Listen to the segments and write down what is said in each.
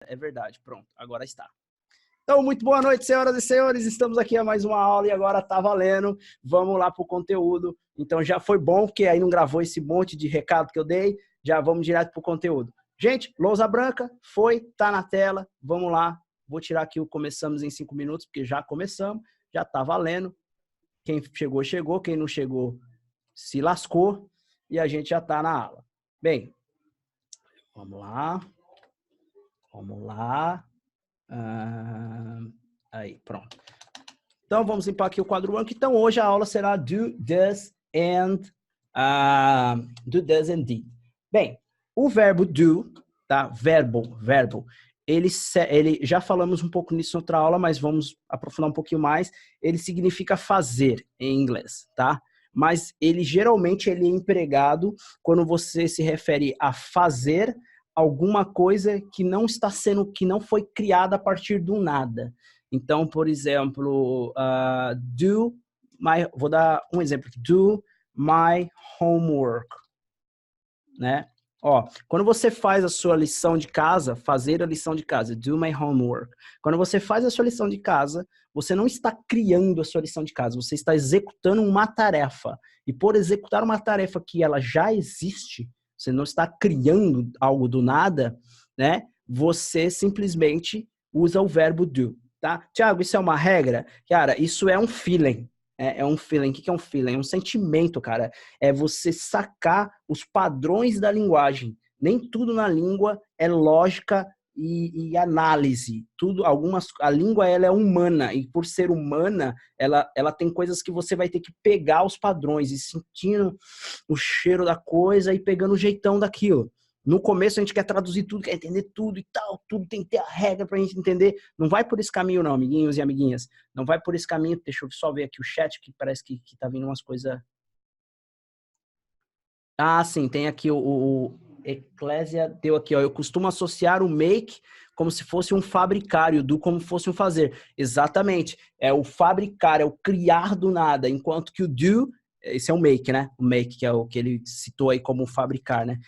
É verdade, pronto, agora está. Então, muito boa noite, senhoras e senhores. Estamos aqui a mais uma aula e agora tá valendo. Vamos lá para o conteúdo. Então, já foi bom, porque aí não gravou esse monte de recado que eu dei. Já vamos direto para o conteúdo. Gente, lousa branca, tá na tela. Vamos lá. Vou tirar aqui o começamos em 5 minutos, porque já começamos, já tá valendo. Quem chegou, chegou. Quem não chegou, se lascou. E a gente já tá na aula. Bem, vamos lá. Vamos lá. Aí, pronto. Então, vamos limpar aqui o quadro branco. Então, hoje a aula será do, does and did. Bem, o verbo do, tá? Verbo, ele já falamos um pouco nisso na outra aula, mas vamos aprofundar um pouquinho mais. Ele significa fazer em inglês, tá? Mas ele geralmente ele é empregado quando você se refere a fazer alguma coisa que não está sendo, que não foi criada a partir do nada. Então, por exemplo, vou dar um exemplo aqui, do my homework, né? Ó, quando você faz a sua lição de casa, fazer a lição de casa, do my homework. Quando você faz a sua lição de casa, você não está criando a sua lição de casa, você está executando uma tarefa. E por executar uma tarefa que ela já existe, você não está criando algo do nada, né? Você simplesmente usa o verbo do, tá? Tiago, isso é uma regra? Cara, isso é um feeling. É um feeling. O que é um feeling? É um sentimento, cara. É você sacar os padrões da linguagem. Nem tudo na língua é lógica e análise. A língua ela é humana e por ser humana, ela tem coisas que você vai ter que pegar os padrões e sentindo o cheiro da coisa e pegando o jeitão daquilo. No começo a gente quer traduzir tudo, quer entender tudo e tal, tudo tem que ter a regra pra gente entender. Não vai por esse caminho não, amiguinhos e amiguinhas. Não vai por esse caminho. Deixa eu só ver aqui o chat, que parece que tá vindo umas coisas... Ah, sim, tem aqui o Eclésia deu aqui, ó. Eu costumo associar o make como se fosse um fabricar e o do como fosse um fazer. Exatamente. É o fabricar, é o criar do nada, enquanto que o do, esse é o make, né? O make, que é o que ele citou aí como fabricar, né?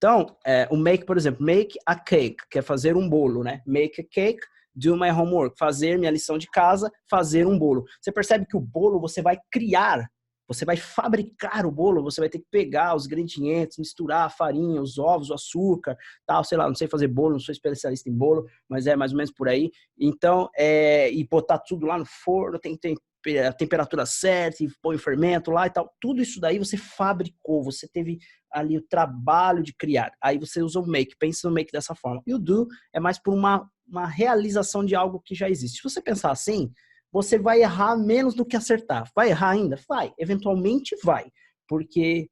Então, o make, por exemplo, make a cake, que é fazer um bolo, né? Make a cake, do my homework, fazer minha lição de casa, fazer um bolo. Você percebe que o bolo você vai criar, você vai fabricar o bolo, você vai ter que pegar os ingredientes, misturar a farinha, os ovos, o açúcar, tal, sei lá, não sei fazer bolo, não sou especialista em bolo, mas é mais ou menos por aí. Então, e botar tudo lá no forno, tem que ter a temperatura certa, e põe o fermento lá e tal. Tudo isso daí você fabricou, você teve ali o trabalho de criar. Aí você usa o make, pensa no make dessa forma. E o do é mais por uma realização de algo que já existe. Se você pensar assim, você vai errar menos do que acertar. Vai errar ainda? Vai. Eventualmente vai. Porque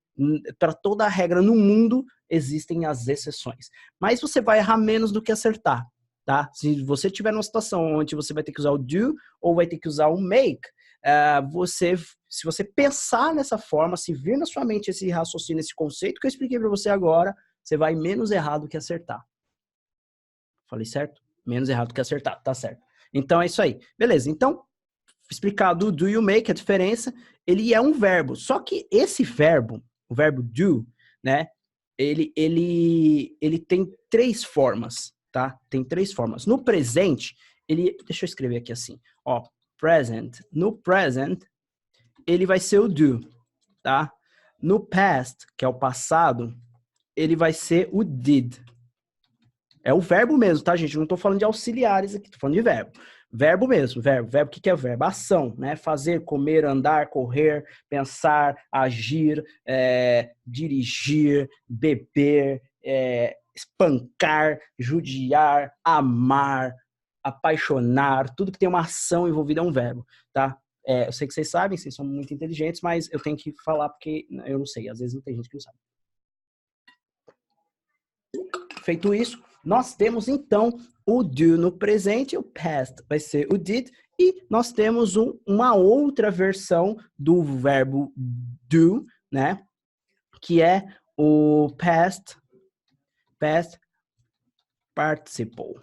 para toda a regra no mundo existem as exceções. Mas você vai errar menos do que acertar. Tá? Se você tiver numa situação onde você vai ter que usar o do ou vai ter que usar o make, se você pensar nessa forma, se vir na sua mente esse raciocínio, esse conceito que eu expliquei para você agora, você vai menos errado que acertar. Falei certo? Menos errado que acertar, tá certo. Então é isso aí. Beleza, então, explicado o do e o make, a diferença, ele é um verbo. Só que esse verbo, o verbo do, né, ele tem 3 formas, tá? Tem 3 formas. No presente, deixa eu escrever aqui assim, ó, present. No present, ele vai ser o do, tá? No past, que é o passado, ele vai ser o did. É o verbo mesmo, tá, gente? Não tô falando de auxiliares aqui, tô falando de verbo. Verbo mesmo, verbo. Verbo, o que é verbo? Ação, né? Fazer, comer, andar, correr, pensar, agir, dirigir, beber, espancar, judiar, amar, apaixonar, tudo que tem uma ação envolvida é um verbo, tá? Eu sei que vocês sabem, vocês são muito inteligentes, mas eu tenho que falar porque eu não sei, às vezes não tem gente que não sabe. Feito isso, nós temos então o do no presente, o past vai ser o did, e nós temos uma outra versão do verbo do, né? Que é o past participle.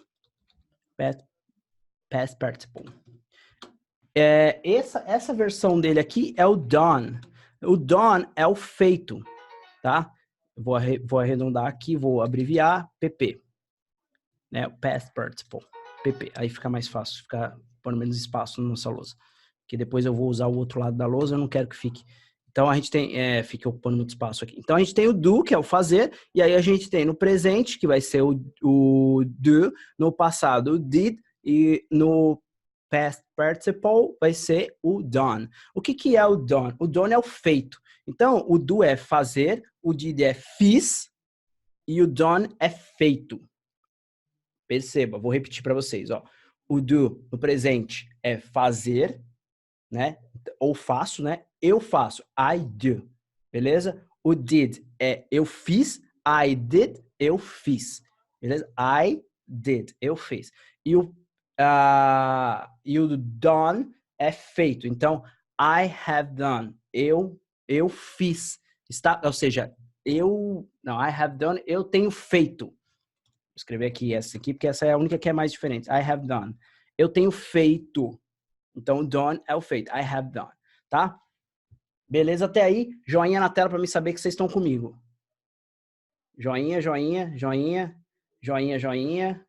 Past participle. Essa versão dele aqui é o done. O done é o feito, tá? Vou arredondar aqui, vou abreviar, PP. né? O past participle, PP. Aí fica mais fácil, fica por menos espaço na nossa lousa. Que depois eu vou usar o outro lado da lousa, eu não quero que fique. Então a gente tem, fique ocupando muito espaço aqui. Então a gente tem o do, que é o fazer, e aí a gente tem no presente, que vai ser o do, no passado o did, e no past participle vai ser o done. O que é o done? O done é o feito. Então o do é fazer, o did é fiz, e o done é feito. Perceba, vou repetir para vocês, ó. O do no presente é fazer, né? Ou faço, né? Eu faço, I do. Beleza? O did é eu fiz, I did, eu fiz. Beleza? I did, eu fiz. E o done é feito. Então, I have done, eu fiz. Está, ou seja, I have done, eu tenho feito. Vou escrever aqui essa aqui, porque essa é a única que é mais diferente. I have done. Eu tenho feito. Então, done é o feito. I have done. Tá? Beleza até aí? Joinha na tela para me saber que vocês estão comigo. Joinha, joinha, joinha, joinha, joinha,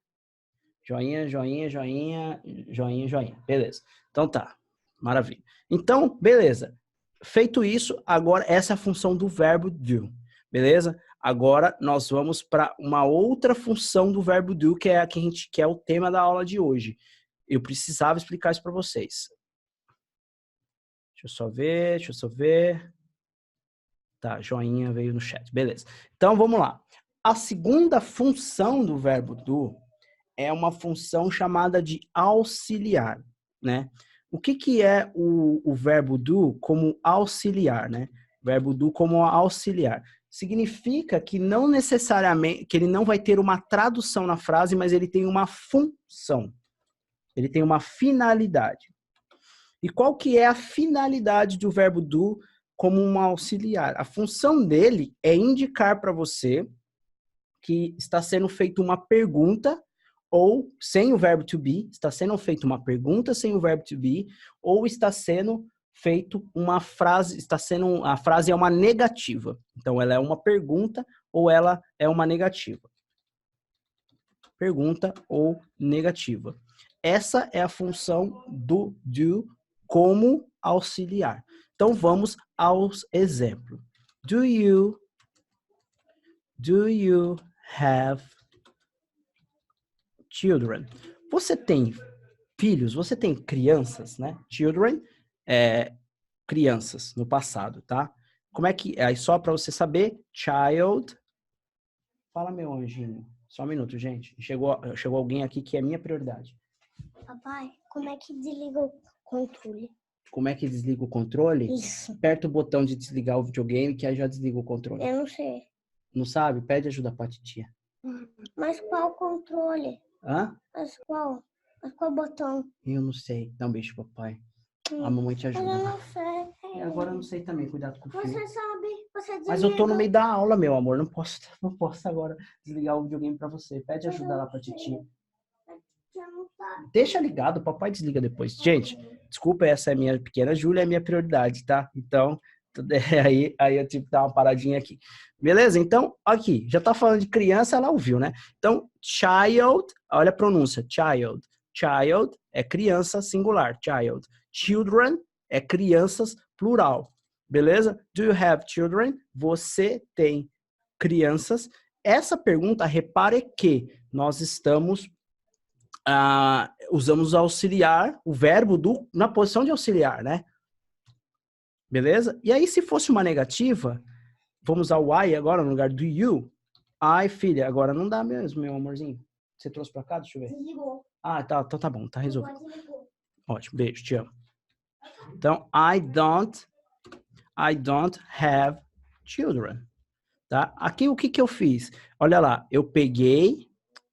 joinha, joinha, joinha, joinha, joinha. Beleza. Então tá. Maravilha. Então, beleza. Feito isso, agora essa é a função do verbo do. Beleza? Agora nós vamos para uma outra função do verbo do, que é a que a gente quer o tema da aula de hoje. Eu precisava explicar isso para vocês. Deixa eu só ver. Tá, joinha veio no chat. Beleza. Então, vamos lá. A segunda função do verbo do é uma função chamada de auxiliar, né? O que é o verbo do como auxiliar, né? Verbo do como auxiliar. Significa que não necessariamente, que ele não vai ter uma tradução na frase, mas ele tem uma função. Ele tem uma finalidade. E qual que é a finalidade do verbo do como um auxiliar? A função dele é indicar para você que está sendo feita uma pergunta, ou sem o verbo to be, está sendo feita uma pergunta sem o verbo to be, ou está sendo feito uma frase, a frase é uma negativa. Então, ela é uma pergunta ou ela é uma negativa. Pergunta ou negativa. Essa é a função do como auxiliar. Então, vamos aos exemplos. Do you have children? Você tem filhos? Você tem crianças, né? Children é crianças no passado, tá? Como é que... Aí só para você saber, child... Fala, meu anjinho. Só um minuto, gente. Chegou alguém aqui que é minha prioridade. Papai, como é que desliga o controle? Como é que desliga o controle? Isso. Aperta o botão de desligar o videogame que aí já desliga o controle. Eu não sei. Não sabe? Pede ajuda pra titia. Mas qual controle? Hã? Mas qual botão? Eu não sei. Dá um beijo, papai. A mamãe te ajuda. Mas eu não sei. E agora eu não sei também. Cuidado com o fio. Você sabe, você desliga. Mas eu tô no meio da aula, meu amor. Não posso agora desligar o videogame pra você. Pede ajuda lá pra titia. Deixa ligado, o papai desliga depois. Gente, desculpa, essa é minha pequena Júlia, é minha prioridade, tá? Então, aí eu tive que dar uma paradinha aqui. Beleza? Então, aqui, já tá falando de criança, ela ouviu, né? Então, child, olha a pronúncia, child. Child é criança singular, child. Children é crianças plural. Beleza? Do you have children? Você tem crianças? Essa pergunta, repare que nós estamos usamos auxiliar, o verbo do, na posição de auxiliar, né? Beleza? E aí, se fosse uma negativa, vamos usar o I agora no lugar do you. I, filha, agora não dá mesmo, meu amorzinho. Você trouxe pra cá? Deixa eu ver. Desligou. Ah, tá, então tá bom, tá resolvido. Desligou. Ótimo, beijo, te amo. Então, I don't have children. Tá? Aqui, o que eu fiz? Olha lá, eu peguei...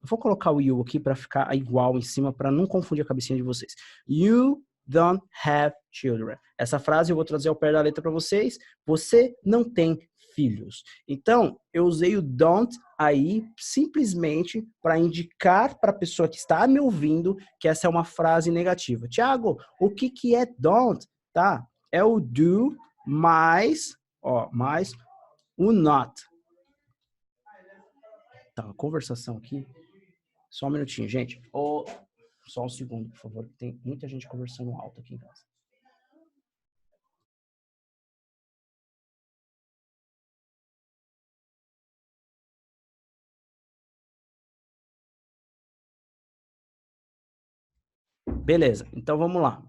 Vou colocar o you aqui para ficar igual em cima, para não confundir a cabecinha de vocês. You don't have children. Essa frase eu vou trazer ao pé da letra para vocês. Você não tem filhos. Então, eu usei o don't aí simplesmente para indicar para a pessoa que está me ouvindo que essa é uma frase negativa. Tiago, o que é don't? Tá? É o do mais o not. Tá, uma conversação aqui. Só um minutinho, gente. Só um segundo, por favor. Tem muita gente conversando alto aqui em casa. Beleza, então vamos lá.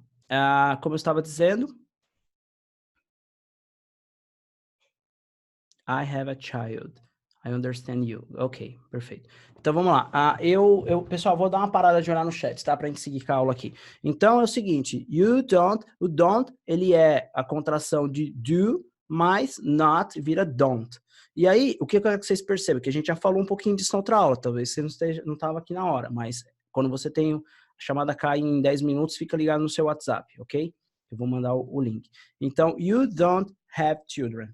Como eu estava dizendo, I have a child. I understand you. Ok, perfeito. Então vamos lá. Pessoal, vou dar uma parada de olhar no chat, tá? Pra gente seguir com a aula aqui. Então é o seguinte, you don't, o don't, ele é a contração de do, mais not vira don't. E aí, o que eu quero que vocês percebam? Que a gente já falou um pouquinho disso na outra aula, talvez você não estava aqui na hora, mas quando você tem a chamada cai em 10 minutos, fica ligado no seu WhatsApp, ok? Eu vou mandar o link. Então, you don't have children.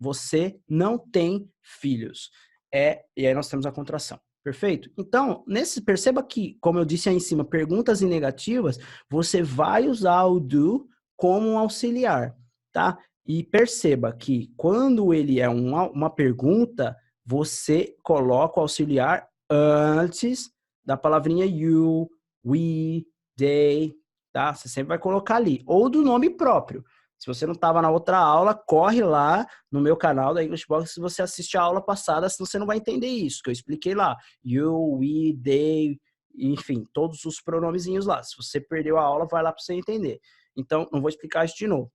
Você não tem filhos. E aí nós temos a contração. Perfeito? Então, perceba que, como eu disse aí em cima, perguntas e negativas, você vai usar o do como um auxiliar, tá? E perceba que quando ele é uma pergunta, você coloca o auxiliar antes da palavrinha you, we, they, tá? Você sempre vai colocar ali. Ou do nome próprio. Se você não estava na outra aula, corre lá no meu canal da English Box se você assiste a aula passada, senão você não vai entender isso, que eu expliquei lá. You, we, they, enfim, todos os pronomezinhos lá. Se você perdeu a aula, vai lá para você entender. Então, não vou explicar isso de novo.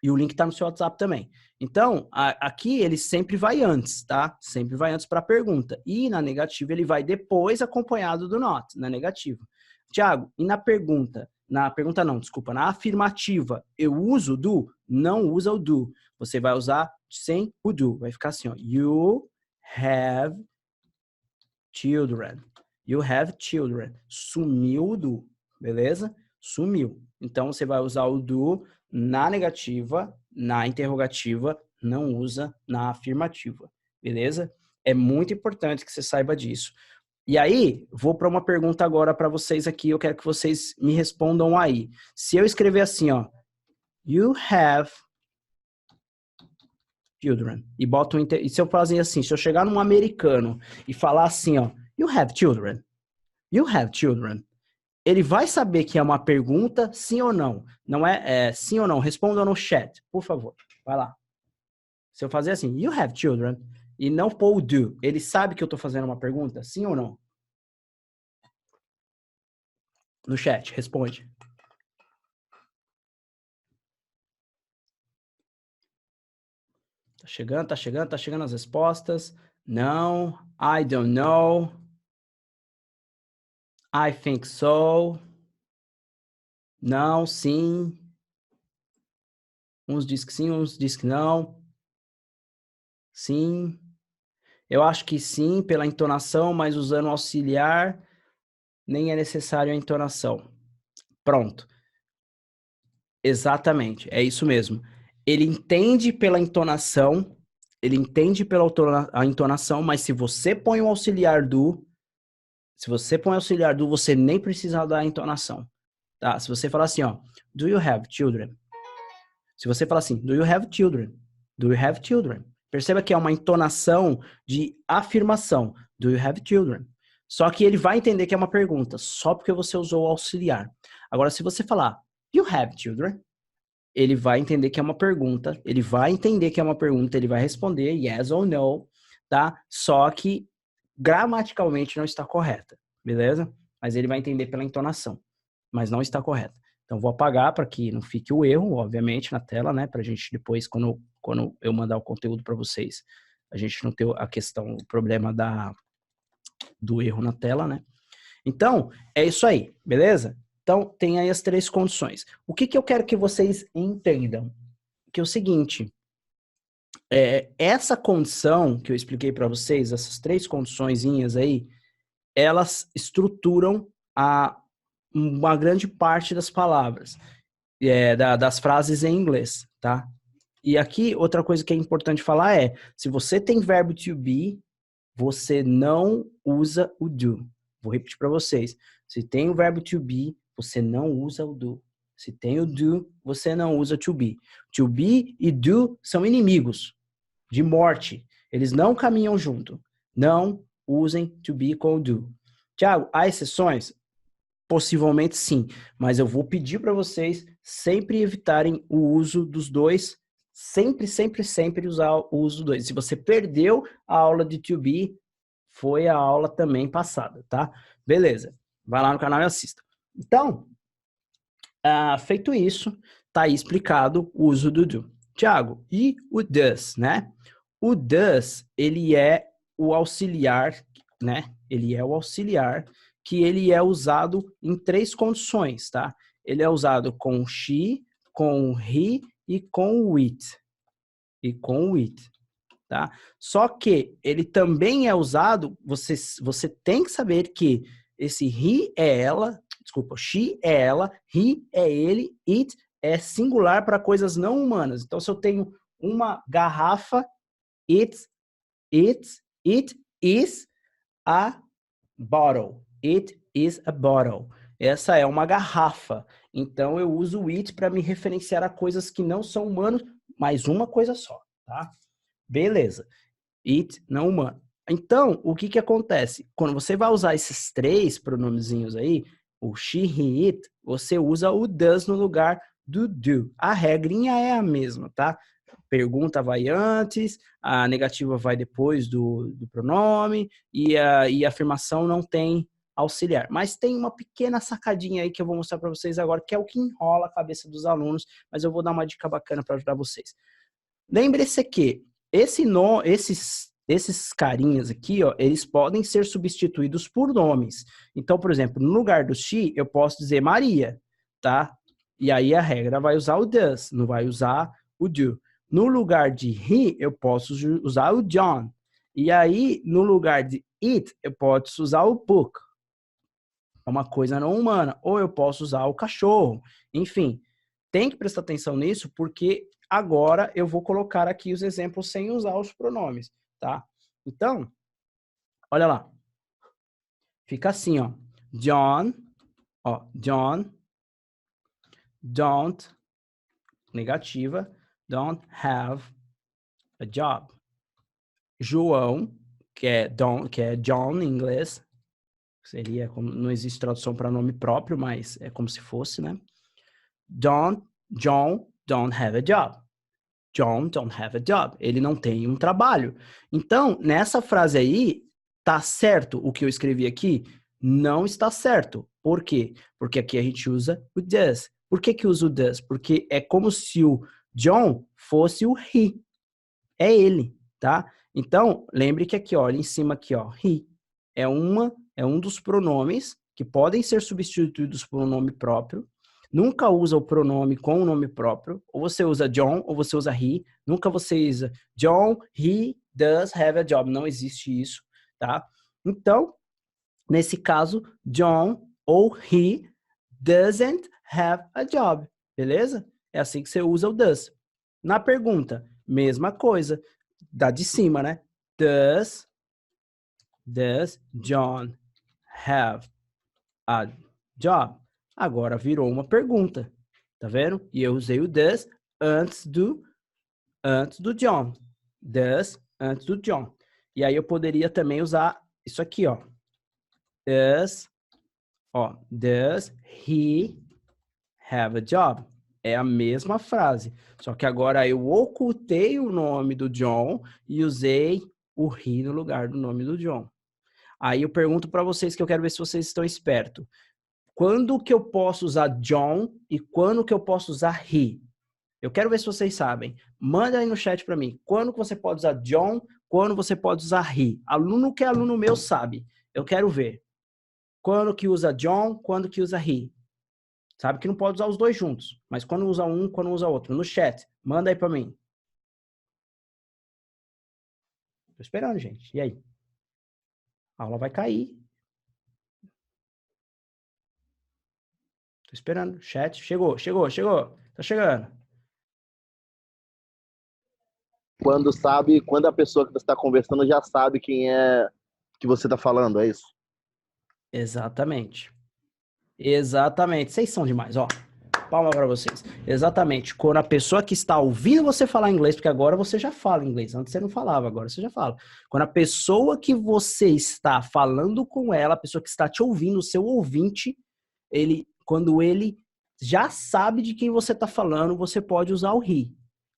E o link está no seu WhatsApp também. Então, aqui ele sempre vai antes, tá? Sempre vai antes para a pergunta. E na negativa ele vai depois acompanhado do not, na negativa. Tiago, e na pergunta? Na pergunta não, desculpa. Na afirmativa, eu uso o do? Não usa o do. Você vai usar sem o do. Vai ficar assim, ó. You have children. You have children. Sumiu o do. Beleza? Sumiu. Então, você vai usar o do na negativa, na interrogativa, não usa na afirmativa. Beleza? É muito importante que você saiba disso. E aí, vou para uma pergunta agora para vocês aqui, eu quero que vocês me respondam aí. Se eu escrever assim, ó, you have children, e se eu fazer assim, se eu chegar num americano e falar assim, ó, you have children, ele vai saber que é uma pergunta, sim ou não? Não é sim ou não? Responda no chat, por favor. Vai lá. Se eu fazer assim, you have children, e não pôr o do, ele sabe que eu estou fazendo uma pergunta, sim ou não? No chat, responde. Tá chegando as respostas. Não, I don't know. I think so. Não, sim. Uns diz que sim, uns diz que não. Sim. Eu acho que sim, pela entonação, mas usando auxiliar, nem é necessário a entonação. Pronto. Exatamente, é isso mesmo. Ele entende pela entonação, mas se você põe o auxiliar do, você nem precisa dar a entonação, tá? Se você falar assim, ó, do you have children? Se você falar assim, do you have children? Do you have children? Perceba que é uma entonação de afirmação. Do you have children? Só que ele vai entender que é uma pergunta, só porque você usou o auxiliar. Agora, se você falar, you have children? Ele vai entender que é uma pergunta, ele vai responder yes ou no, tá? Só que gramaticalmente não está correta, beleza? Mas ele vai entender pela entonação, mas não está correta. Então, vou apagar para que não fique o erro, obviamente, na tela, né? Para a gente depois, quando eu mandar o conteúdo para vocês, a gente não ter o problema do erro na tela, né? Então, é isso aí, beleza? Então, tem aí as 3 condições. O que eu quero que vocês entendam? Que é o seguinte, essa condição que eu expliquei para vocês, essas 3 condiçõezinhas aí, elas estruturam uma grande parte das palavras, das frases em inglês, tá? E aqui, outra coisa que é importante falar se você tem verbo to be, você não usa o do. Vou repetir para vocês. Se tem o verbo to be, você não usa o do. Se tem o do, você não usa to be. To be e do são inimigos de morte. Eles não caminham junto. Não usem to be com o do. Tiago, há exceções? Possivelmente sim, mas eu vou pedir para vocês sempre evitarem o uso dos dois, sempre usar o uso dos dois. Se você perdeu a aula de to be, foi a aula também passada, tá? Beleza, vai lá no canal e assista. Então, feito isso, tá aí explicado o uso do do. Tiago, e o does, né? O does, ele é o auxiliar, né? Ele é o auxiliar que ele é usado em 3 condições, tá? Ele é usado com she, com he e com with. E com with, tá? Só que ele também é usado, você tem que saber que esse he é ela, desculpa, she é ela, he é ele, it é singular para coisas não humanas. Então, se eu tenho uma garrafa, it is a bottle. It is a bottle. Essa é uma garrafa. Então, eu uso o it para me referenciar a coisas que não são humanos, mas uma coisa só, tá? Beleza. It, não humano. Então, o que acontece? Quando você vai usar esses 3 pronomezinhos aí, o she, he, it, você usa o does no lugar do do. A regrinha é a mesma, tá? Pergunta vai antes, a negativa vai depois do pronome e a afirmação não tem auxiliar. Mas tem uma pequena sacadinha aí que eu vou mostrar para vocês agora, que é o que enrola a cabeça dos alunos, mas eu vou dar uma dica bacana para ajudar vocês. Lembre-se que esses carinhas aqui, ó, eles podem ser substituídos por nomes. Então, por exemplo, no lugar do she, eu posso dizer Maria, tá? E aí a regra vai usar o does, não vai usar o do. No lugar de he, eu posso usar o John. E aí, no lugar de it, eu posso usar o book. É uma coisa não humana. Ou eu posso usar o cachorro. Enfim, tem que prestar atenção nisso, porque agora eu vou colocar aqui os exemplos sem usar os pronomes, tá? Então, olha lá. Fica assim, ó. John, don't, negativa, don't have a job. João, que é John em inglês, seria como, não existe tradução para nome próprio, mas é como se fosse, né? John don't have a job. John don't have a job. Ele não tem um trabalho. Então, nessa frase aí, tá certo o que eu escrevi aqui? Não está certo. Por quê? Porque aqui a gente usa o does. Por que usa o does? Porque é como se o John fosse o he. É ele, tá? Então, lembre que aqui, ó, olha em cima aqui, ó, he é um dos pronomes que podem ser substituídos por um nome próprio. Nunca usa o pronome com o nome próprio. Ou você usa John ou você usa he. Nunca você usa John, he does have a job. Não existe isso, tá? Então, nesse caso, John ou he doesn't have a job. Beleza? É assim que você usa o does. Na pergunta, mesma coisa. Da de cima, né? Does John have a job? Agora virou uma pergunta. Tá vendo? E eu usei o does antes do John. Does antes do John. E aí eu poderia também usar isso aqui, ó. Does he have a job? É a mesma frase, só que agora eu ocultei o nome do John e usei o he no lugar do nome do John. Aí eu pergunto para vocês, que eu quero ver se vocês estão espertos. Quando que eu posso usar John e quando que eu posso usar he? Eu quero ver se vocês sabem. Manda aí no chat para mim. Quando que você pode usar John, quando você pode usar he? Aluno que é aluno meu sabe. Eu quero ver. Quando que usa John, quando que usa he? Sabe que não pode usar os dois juntos, mas quando usa um, quando usa outro. No chat, manda aí pra mim. Tô esperando, gente. E aí? A aula vai cair. Tô esperando. Chat, chegou. Tá chegando. Quando a pessoa que você está conversando já sabe quem é que você está falando, é isso? Exatamente. Vocês são demais, ó. Palma para vocês. Exatamente. Quando a pessoa que está ouvindo você falar inglês, porque agora você já fala inglês, antes você não falava, agora você já fala. Quando a pessoa que você está falando com ela, a pessoa que está te ouvindo, o seu ouvinte, quando ele já sabe de quem você está falando, você pode usar o he.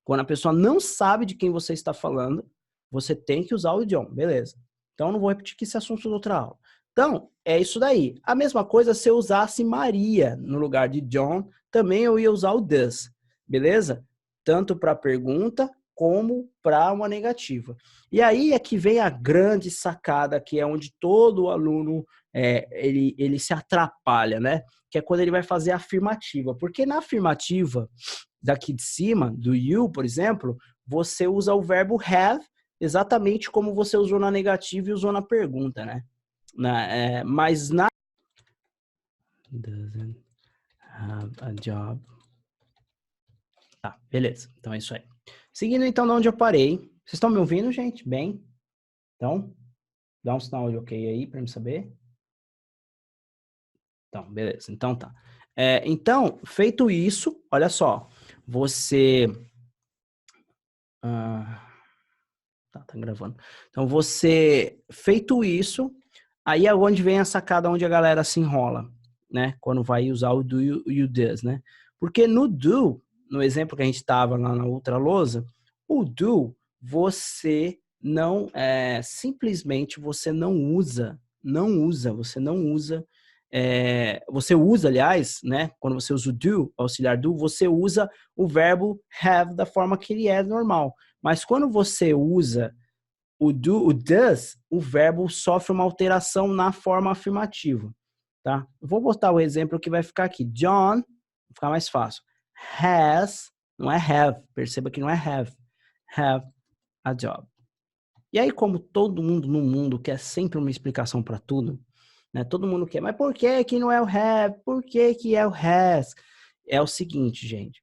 Quando a pessoa não sabe de quem você está falando, você tem que usar o John, beleza. Então, eu não vou repetir que esse assunto da outra aula. Então, é isso daí. A mesma coisa se eu usasse Maria no lugar de John, também eu ia usar o does, beleza? Tanto para pergunta como para uma negativa. E aí é que vem a grande sacada, que é onde todo aluno ele se atrapalha, né? Que é quando ele vai fazer a afirmativa. Porque na afirmativa, daqui de cima, do you, por exemplo, você usa o verbo have, exatamente como você usou na negativa e usou na pergunta, né? Mas na doesn't have a job. Tá, beleza. Então é isso aí. Seguindo então de onde eu parei. Vocês estão me ouvindo, gente? Bem? Então, dá um sinal de ok aí para me saber. Então, beleza. Então tá. Então, feito isso, olha só. Você... tá gravando. Então, feito isso, aí é onde vem a sacada onde a galera se enrola, né? Quando vai usar o do e o does, né? Porque no do, no exemplo que a gente estava lá na outra lousa, o do, você não, simplesmente você não usa, você usa, aliás, né? Quando você usa o do, auxiliar do, você usa o verbo have da forma que ele é normal. Mas quando você usa o does, o verbo sofre uma alteração na forma afirmativa, tá? Eu vou botar o exemplo que vai ficar aqui. John, vai ficar mais fácil. Has, não é have, perceba que não é have a job. E aí, como todo mundo no mundo quer sempre uma explicação para tudo, né? Todo mundo quer, mas por que que não é o have? Por que que é o has? É o seguinte, gente.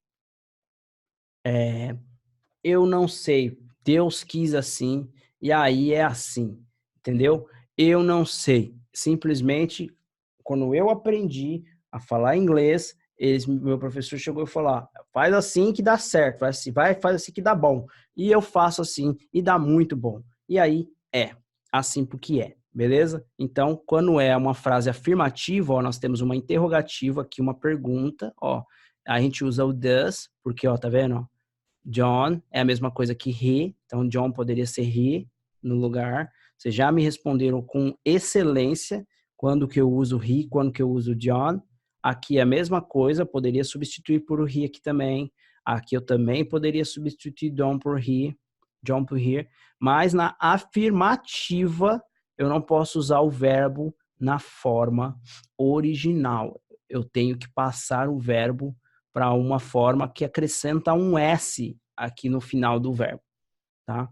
Eu não sei. Deus quis assim e aí é assim, entendeu? Eu não sei. Simplesmente, quando eu aprendi a falar inglês, meu professor chegou e falou: faz assim que dá certo, faz assim que dá bom. E eu faço assim e dá muito bom. E aí é assim porque é, beleza? Então, quando é uma frase afirmativa, ó, nós temos uma interrogativa aqui, uma pergunta, ó, a gente usa o does, porque, ó, tá vendo? John é a mesma coisa que he, então John poderia ser he no lugar. Vocês já me responderam com excelência quando que eu uso he, quando que eu uso John. Aqui é a mesma coisa, poderia substituir por o he aqui também. Aqui eu também poderia substituir John por he, mas na afirmativa eu não posso usar o verbo na forma original. Eu tenho que passar o verbo para uma forma que acrescenta um S aqui no final do verbo, tá?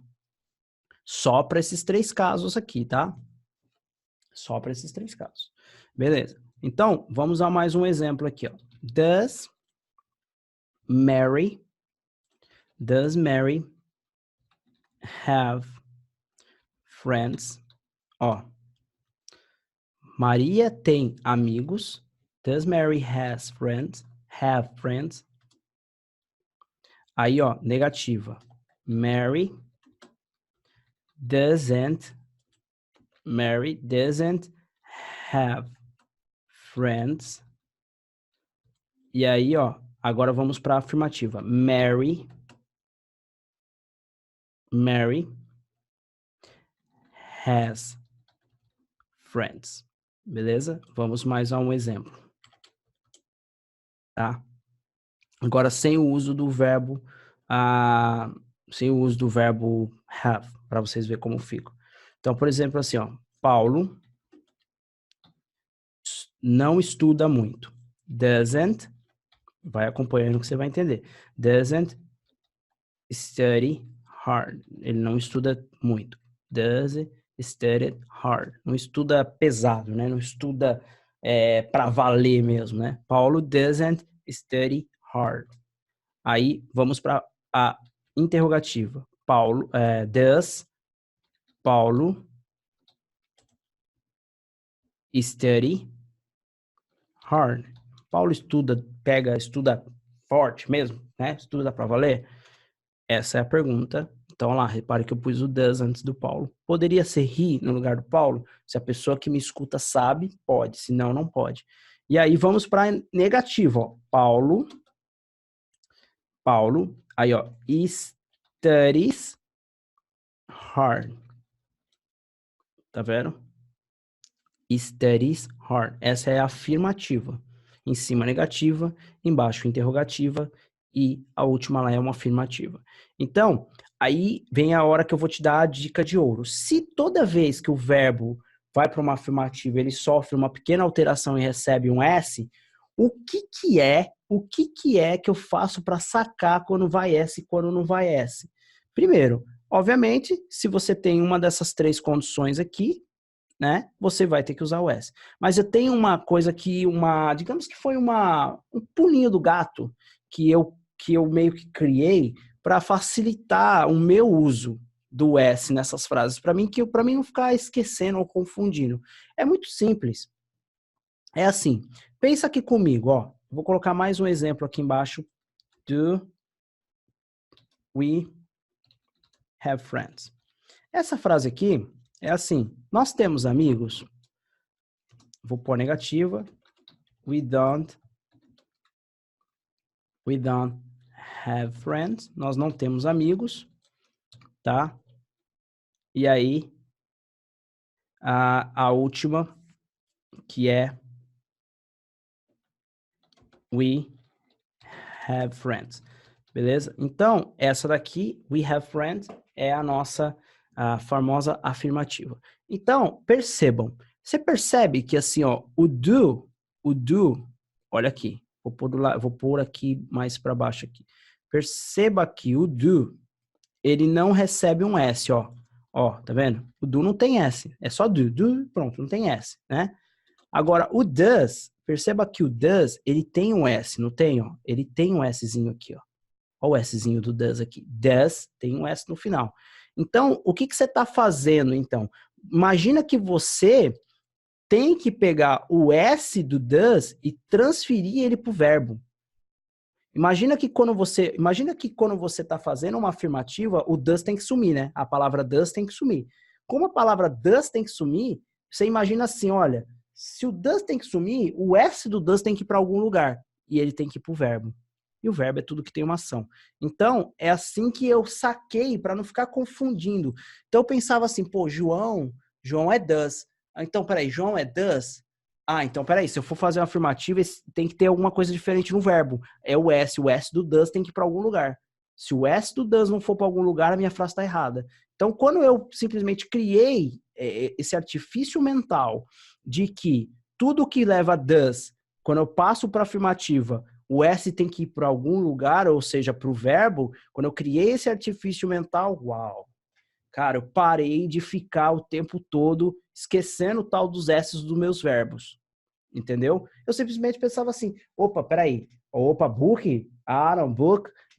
Só para esses três casos aqui, tá? Só para esses três casos. Beleza. Então, vamos a mais um exemplo aqui, ó. Does Mary have friends? Ó. Maria tem amigos. Does Mary have friends? Aí, ó, negativa. Mary doesn't have friends. E aí, ó, agora vamos para a afirmativa. Mary has friends. Beleza? Vamos mais a um exemplo. Tá? Agora, sem o uso do verbo, have, para vocês verem como fica. Então, por exemplo, assim, ó, Paulo não estuda muito. Doesn't, vai acompanhando que você vai entender. Doesn't study hard. Ele não estuda muito. Doesn't study hard. Não estuda pesado, né? Não estuda para valer mesmo, né? Paulo doesn't study hard. Aí, vamos para a interrogativa. Does Paulo study hard? Paulo estuda forte mesmo, né? Estuda pra valer? Essa é a pergunta. Então, lá, repare que eu pus o does antes do Paulo. Poderia ser he no lugar do Paulo? Se a pessoa que me escuta sabe, pode. Se não, não pode. E aí, vamos para negativo, ó. Paulo, aí, ó, studies hard. Tá vendo? Studies hard. Essa é a afirmativa. Em cima, negativa. Embaixo, interrogativa. E a última lá é uma afirmativa. Então, aí vem a hora que eu vou te dar a dica de ouro. Se toda vez que o verbo vai para uma afirmativa, ele sofre uma pequena alteração e recebe um S, o que é que eu faço para sacar quando vai S e quando não vai S? Primeiro, obviamente, se você tem uma dessas três condições aqui, né, você vai ter que usar o S. Mas eu tenho uma coisa que, digamos que foi um pulinho do gato que eu meio que criei para facilitar o meu uso do S nessas frases, para mim não ficar esquecendo ou confundindo. É muito simples. É assim, pensa aqui comigo, ó. Vou colocar mais um exemplo aqui embaixo. Do we have friends? Essa frase aqui é assim, nós temos amigos? Vou pôr negativa. We don't have friends. Nós não temos amigos, tá? E aí, a última, que é we have friends. Beleza? Então, essa daqui, we have friends, é a nossa famosa afirmativa. Então, percebam. Você percebe que assim, ó, o do, olha aqui. Vou pôr aqui mais para baixo aqui. Perceba que o do, ele não recebe um S, ó. Ó, tá vendo? O do não tem S. É só do, pronto, não tem S, né? Agora, o does, perceba que o does, ele tem um S, não tem, ó? Ele tem um Szinho aqui, ó. Olha o Szinho do does aqui. Does tem um S no final. Então, o que você está fazendo, então? Imagina que você tem que pegar o S do does e transferir ele para o verbo. Imagina que quando você está fazendo uma afirmativa, o does tem que sumir, né? A palavra does tem que sumir. Como a palavra does tem que sumir, você imagina assim, olha, se o does tem que sumir, o S do does tem que ir para algum lugar e ele tem que ir para o verbo. E o verbo é tudo que tem uma ação. Então, é assim que eu saquei para não ficar confundindo. Então, eu pensava assim, pô, João é does. Então, peraí, João é does? Então, peraí, se eu for fazer uma afirmativa, tem que ter alguma coisa diferente no verbo. É o S do does tem que ir para algum lugar. Se o S do does não for para algum lugar, a minha frase está errada. Então, quando eu simplesmente criei esse artifício mental de que tudo que leva does, quando eu passo para afirmativa, o S tem que ir para algum lugar, ou seja, para o verbo, quando eu criei esse artifício mental, uau! Cara, eu parei de ficar o tempo todo esquecendo o tal dos S's dos meus verbos. Entendeu? Eu simplesmente pensava assim, book? Não,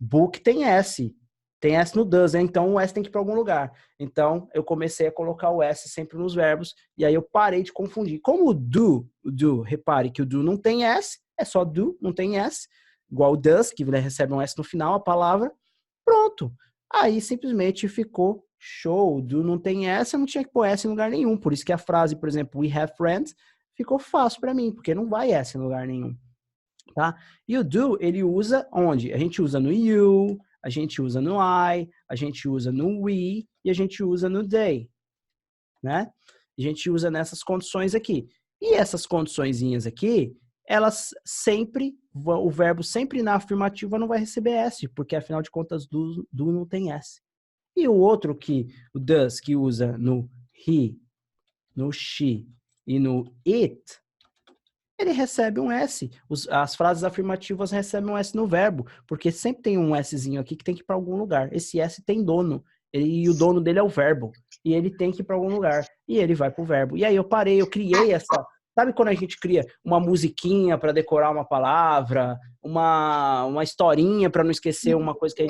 book tem S. Tem S no does, né? Então o S tem que ir para algum lugar. Então eu comecei a colocar o S sempre nos verbos e aí eu parei de confundir. Como o do, repare que o do não tem S, é só do, não tem S, igual o does, que recebe um S no final, a palavra, pronto. Aí simplesmente ficou show. O do não tem S, eu não tinha que pôr S em lugar nenhum. Por isso que a frase, por exemplo, we have friends, ficou fácil para mim, porque não vai S em lugar nenhum. Tá? E o do, ele usa onde? A gente usa no you, a gente usa no I, a gente usa no we e a gente usa no they, né? A gente usa nessas condições aqui. E essas condiçõezinhas aqui, elas sempre, o verbo sempre na afirmativa não vai receber S, porque afinal de contas do não tem S. E o outro o does, que usa no he, no she e no it, ele recebe um S. As frases afirmativas recebem um S no verbo, porque sempre tem um Szinho aqui que tem que ir para algum lugar. Esse S tem dono, e o dono dele é o verbo, e ele tem que ir para algum lugar, e ele vai para o verbo. E aí eu criei essa... Sabe quando a gente cria uma musiquinha para decorar uma palavra, uma historinha para não esquecer uma coisa que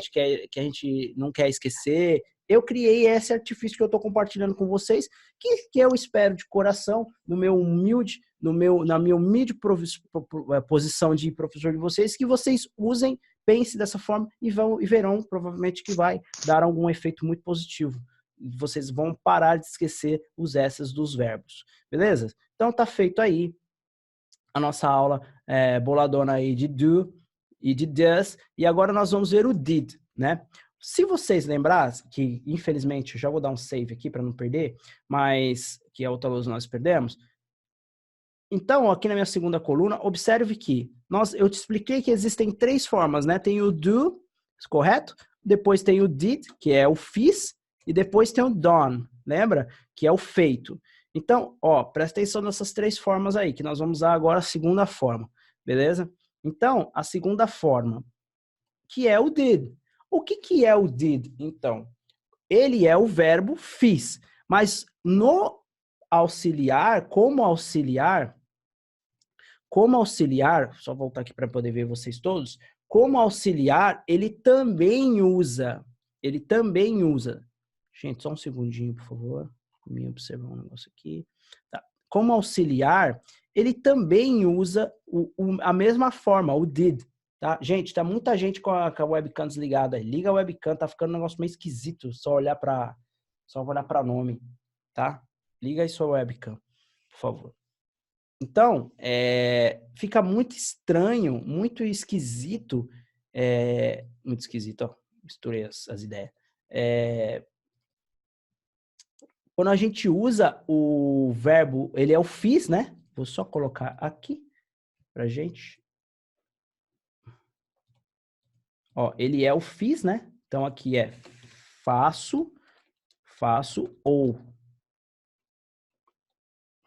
a gente não quer esquecer? eu criei esse artifício que eu estou compartilhando com vocês, que eu espero de coração, na minha humilde posição de professor de vocês, que vocês usem, pensem dessa forma e verão provavelmente que vai dar algum efeito muito positivo. Vocês vão parar de esquecer os S's dos verbos, beleza? Então tá feito aí a nossa aula boladona aí de do e de does, e agora nós vamos ver o did, né? Se vocês lembrarem, que infelizmente eu já vou dar um save aqui para não perder, mas que a outra luz nós perdemos. Então, aqui na minha segunda coluna, observe que eu te expliquei que existem 3 formas, né? Tem o do, correto? Depois tem o did, que é o fiz, e depois tem o done, lembra? Que é o feito. Então, presta atenção nessas 3 formas aí, que nós vamos usar agora a segunda forma, beleza? Então, a segunda forma, que é o did. O que é o did, então? Ele é o verbo fiz, mas no auxiliar, como auxiliar, só voltar aqui para poder ver vocês todos, como auxiliar, ele também usa, gente, só um segundinho, por favor, me observar um negócio aqui, tá. Como auxiliar, ele também usa a mesma forma, o did, tá? Gente, tá muita gente com a webcam desligada aí, liga a webcam, tá ficando um negócio meio esquisito, só olhar para nome, tá? Liga aí sua webcam, por favor. Então, fica muito estranho, muito esquisito, ó, misturei as ideias. Quando a gente usa o verbo, ele é o fiz, né? Vou só colocar aqui pra gente. Ó, ele é o fiz, né? Então, aqui é faço ou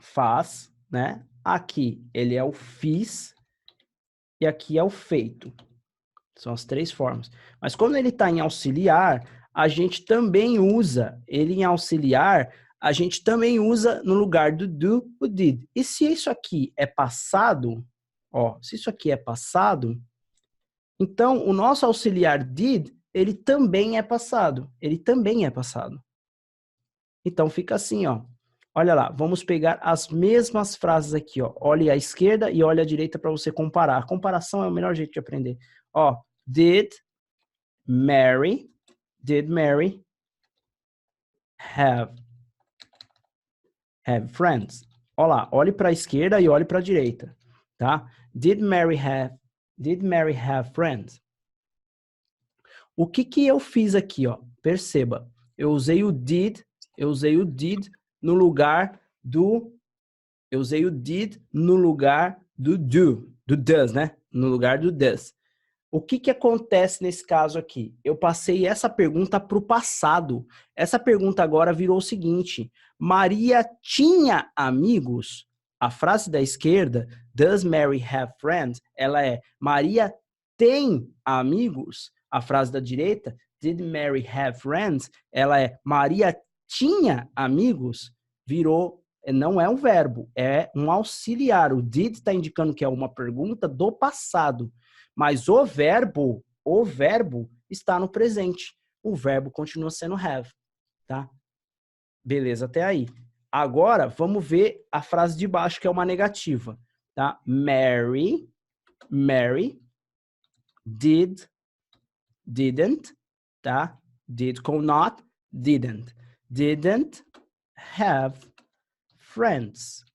faz, né? Aqui ele é o fiz e aqui é o feito. São as 3 formas. Mas quando ele está em auxiliar, a gente também usa, ele em auxiliar, a gente também usa no lugar do do, o did. E se isso aqui é passado, se isso aqui é passado, então o nosso auxiliar did, ele também é passado. Então fica assim, ó. Olha lá, vamos pegar as mesmas frases aqui, ó. Olhe à esquerda e olhe à direita para você comparar. A comparação é o melhor jeito de aprender. Ó, did Mary have friends? Olha lá, olhe para a esquerda e olhe para a direita, tá? Did Mary have friends? O que eu fiz aqui, ó? Perceba, eu usei o did no lugar do do does, né? No lugar do does. O que acontece nesse caso aqui? Eu passei essa pergunta para o passado. Essa pergunta agora virou o seguinte: Maria tinha amigos? A frase da esquerda, does Mary have friends? Ela é Maria tem amigos? A frase da direita, did Mary have friends? Ela é Maria tinha amigos? Não é um verbo, é um auxiliar. O did está indicando que é uma pergunta do passado. Mas o verbo está no presente. O verbo continua sendo have, tá? Beleza, até aí. Agora, vamos ver a frase de baixo, que é uma negativa, tá? Mary didn't, tá? Did com not, didn't have friends,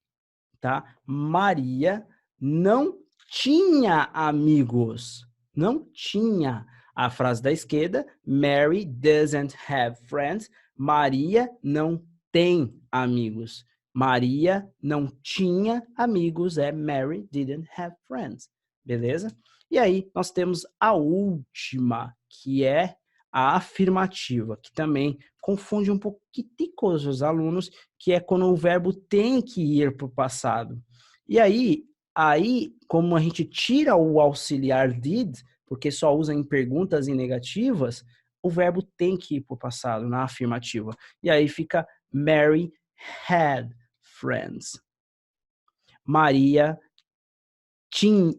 tá? Maria não tinha amigos. Não tinha. A frase da esquerda, Mary doesn't have friends. Maria não tem amigos. Maria não tinha amigos, Mary didn't have friends. Beleza? E aí, nós temos a última, que é a afirmativa, que também confunde um pouquinho os alunos, que é quando o verbo tem que ir para o passado. E aí, como a gente tira o auxiliar did, porque só usa em perguntas e negativas, o verbo tem que ir para o passado, na afirmativa. E aí fica Mary had friends. Maria tinha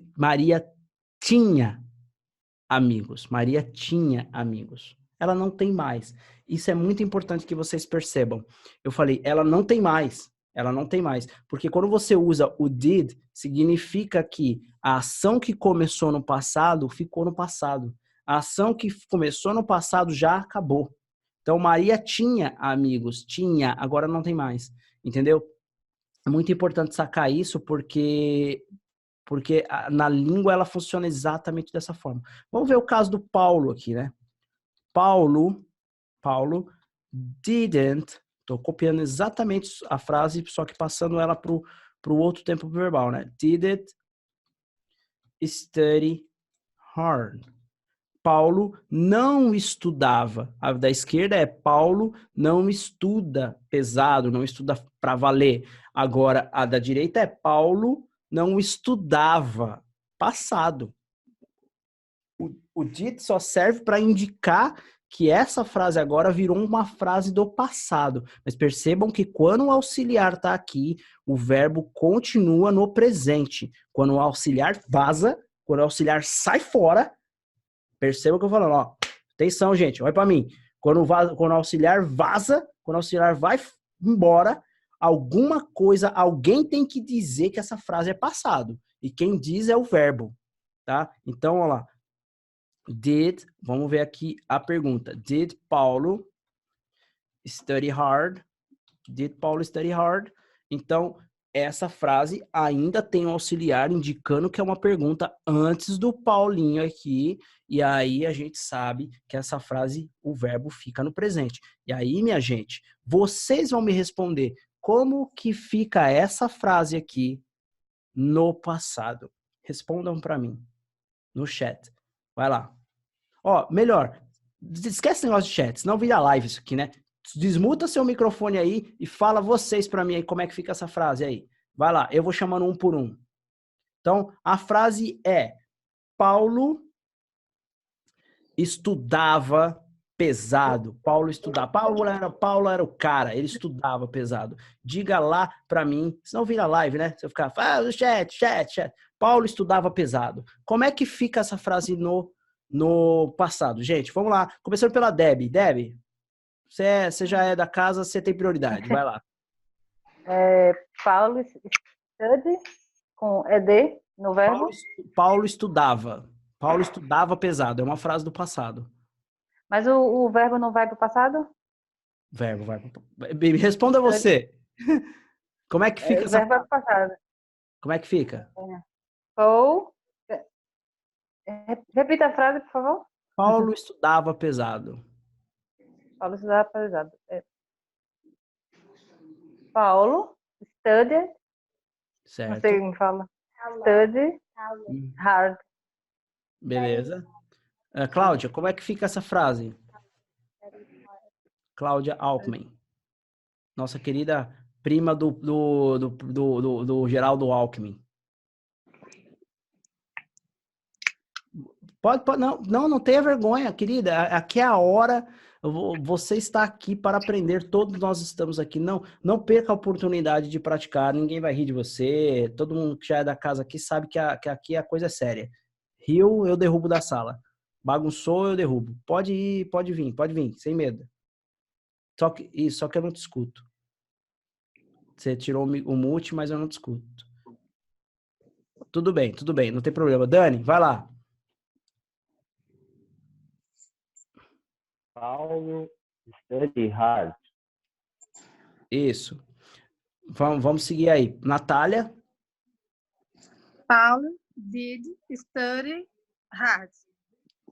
amigos. Maria tinha amigos. Ela não tem mais. Isso é muito importante que vocês percebam. Eu falei, ela não tem mais. Ela não tem mais. Porque quando você usa o did, significa que a ação que começou no passado ficou no passado. A ação que começou no passado já acabou. Então, Maria tinha amigos, tinha, agora não tem mais. Entendeu? É muito importante sacar isso porque na língua ela funciona exatamente dessa forma. Vamos ver o caso do Paulo aqui, né? Paulo didn't, tô copiando exatamente a frase, só que passando ela pro outro tempo verbal, né? Didn't study hard. Paulo não estudava. A da esquerda é Paulo não estuda pesado, não estuda para valer. Agora, a da direita é Paulo não estudava passado. O did só serve para indicar que essa frase agora virou uma frase do passado. Mas percebam que quando o auxiliar está aqui, o verbo continua no presente. Quando o auxiliar vaza, quando o auxiliar sai fora, perceba o que eu tô falando, ó. Atenção, gente, olha para mim. Quando o auxiliar vaza, quando o auxiliar vai embora, alguma coisa, alguém tem que dizer que essa frase é passado. E quem diz é o verbo, tá? Então, olha lá. Vamos ver aqui a pergunta. Did Paulo study hard? Did Paulo study hard? Então, essa frase ainda tem um auxiliar indicando que é uma pergunta antes do Paulinho aqui, e aí a gente sabe que essa frase, o verbo fica no presente. E aí, minha gente, vocês vão me responder como que fica essa frase aqui no passado. Respondam para mim no chat. Vai lá. Ó, melhor, esquece esse negócio de chat, senão vira live isso aqui, né? Desmuta seu microfone aí e fala vocês para mim aí como é que fica essa frase aí. Vai lá, eu vou chamando um por um. Então, a frase é: Paulo estudava pesado. Paulo estudava. Paulo era o cara, ele estudava pesado. Diga lá para mim, senão vira live, né? Se eu ficar, chat. Paulo estudava pesado. Como é que fica essa frase no passado? Gente, vamos lá. Começando pela Debbie. Debbie, você já é da casa, você tem prioridade. Vai lá. Paulo study com ed no verbo. Paulo estudava. Paulo estudava pesado. É uma frase do passado. Mas o verbo não vai para o passado? Verbo. Responda você. Como é que fica essa verbo frase? é passado. Como é que fica? Ou repita a frase, por favor. Paulo estudava pesado. Paulo estudava pesado. Paulo studied. Certo. Você me fala. Study hard. Beleza. Cláudia, como é que fica essa frase? Cláudia Alckmin. Nossa querida prima do Geraldo Alckmin. Pode, não tenha vergonha, querida. Aqui é a hora. Você está aqui para aprender. Todos nós estamos aqui. Não perca a oportunidade de praticar. Ninguém vai rir de você. Todo mundo que já é da casa aqui sabe que aqui a coisa é séria. Riu, eu derrubo da sala. Bagunçou, eu derrubo. Pode ir, pode vir, sem medo. Só que eu não te escuto. Você tirou o mute, mas eu não te escuto. Tudo bem, não tem problema. Dani, vai lá. Paulo study hard. Isso. Vamos seguir aí. Natália. Paulo did study hard.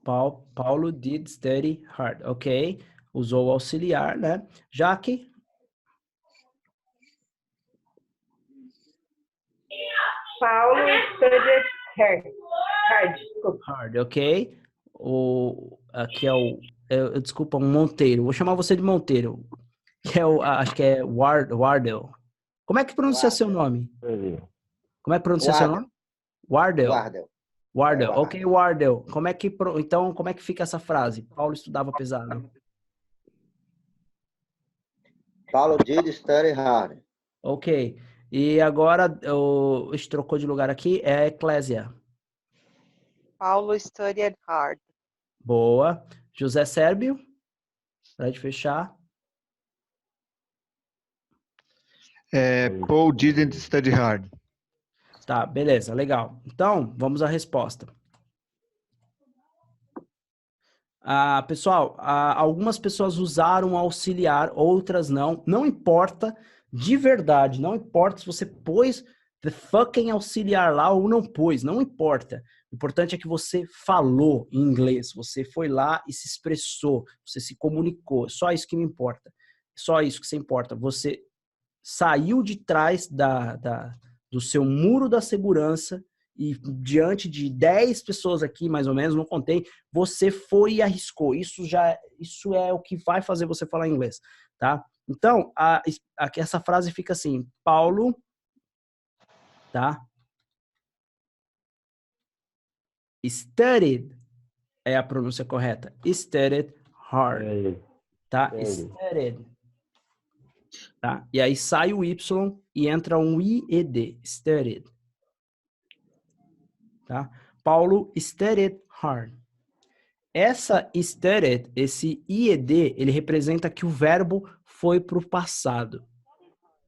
Paulo did study hard. Ok. Usou o auxiliar, né? Jaque. Paulo studied hard. Hard, ok. Aqui é o... desculpa, um Monteiro. Vou chamar você de Monteiro. Que é acho que é Wardell. Como é que pronuncia seu nome? Como é que pronuncia seu nome? Wardell. Ok, Wardell. Como é que fica essa frase? Paulo estudava pesado. Paulo did study hard. Ok. E agora, a gente trocou de lugar aqui, é a Eclésia. Paulo studied hard. Boa. José Sérbio. Para de fechar. Paul didn't study hard. Tá, beleza, legal. Então, vamos à resposta. Pessoal, algumas pessoas usaram auxiliar, outras não. Não importa, de verdade, não importa se você pôs the fucking auxiliar lá ou não pôs, não importa. O importante é que você falou em inglês, você foi lá e se expressou, você se comunicou. Só isso que me importa. Só isso que se importa. Você saiu de trás do seu muro da segurança e diante de 10 pessoas aqui, mais ou menos, não contei, você foi e arriscou. Isso é o que vai fazer você falar inglês, tá? Então, essa frase fica assim, Paulo, tá? Studied é a pronúncia correta. Studied hard, tá? Studied. Tá? E aí sai o Y e entra um IED, studied. Tá? Paulo studied hard. Essa studied, esse IED, ele representa que o verbo foi para o passado.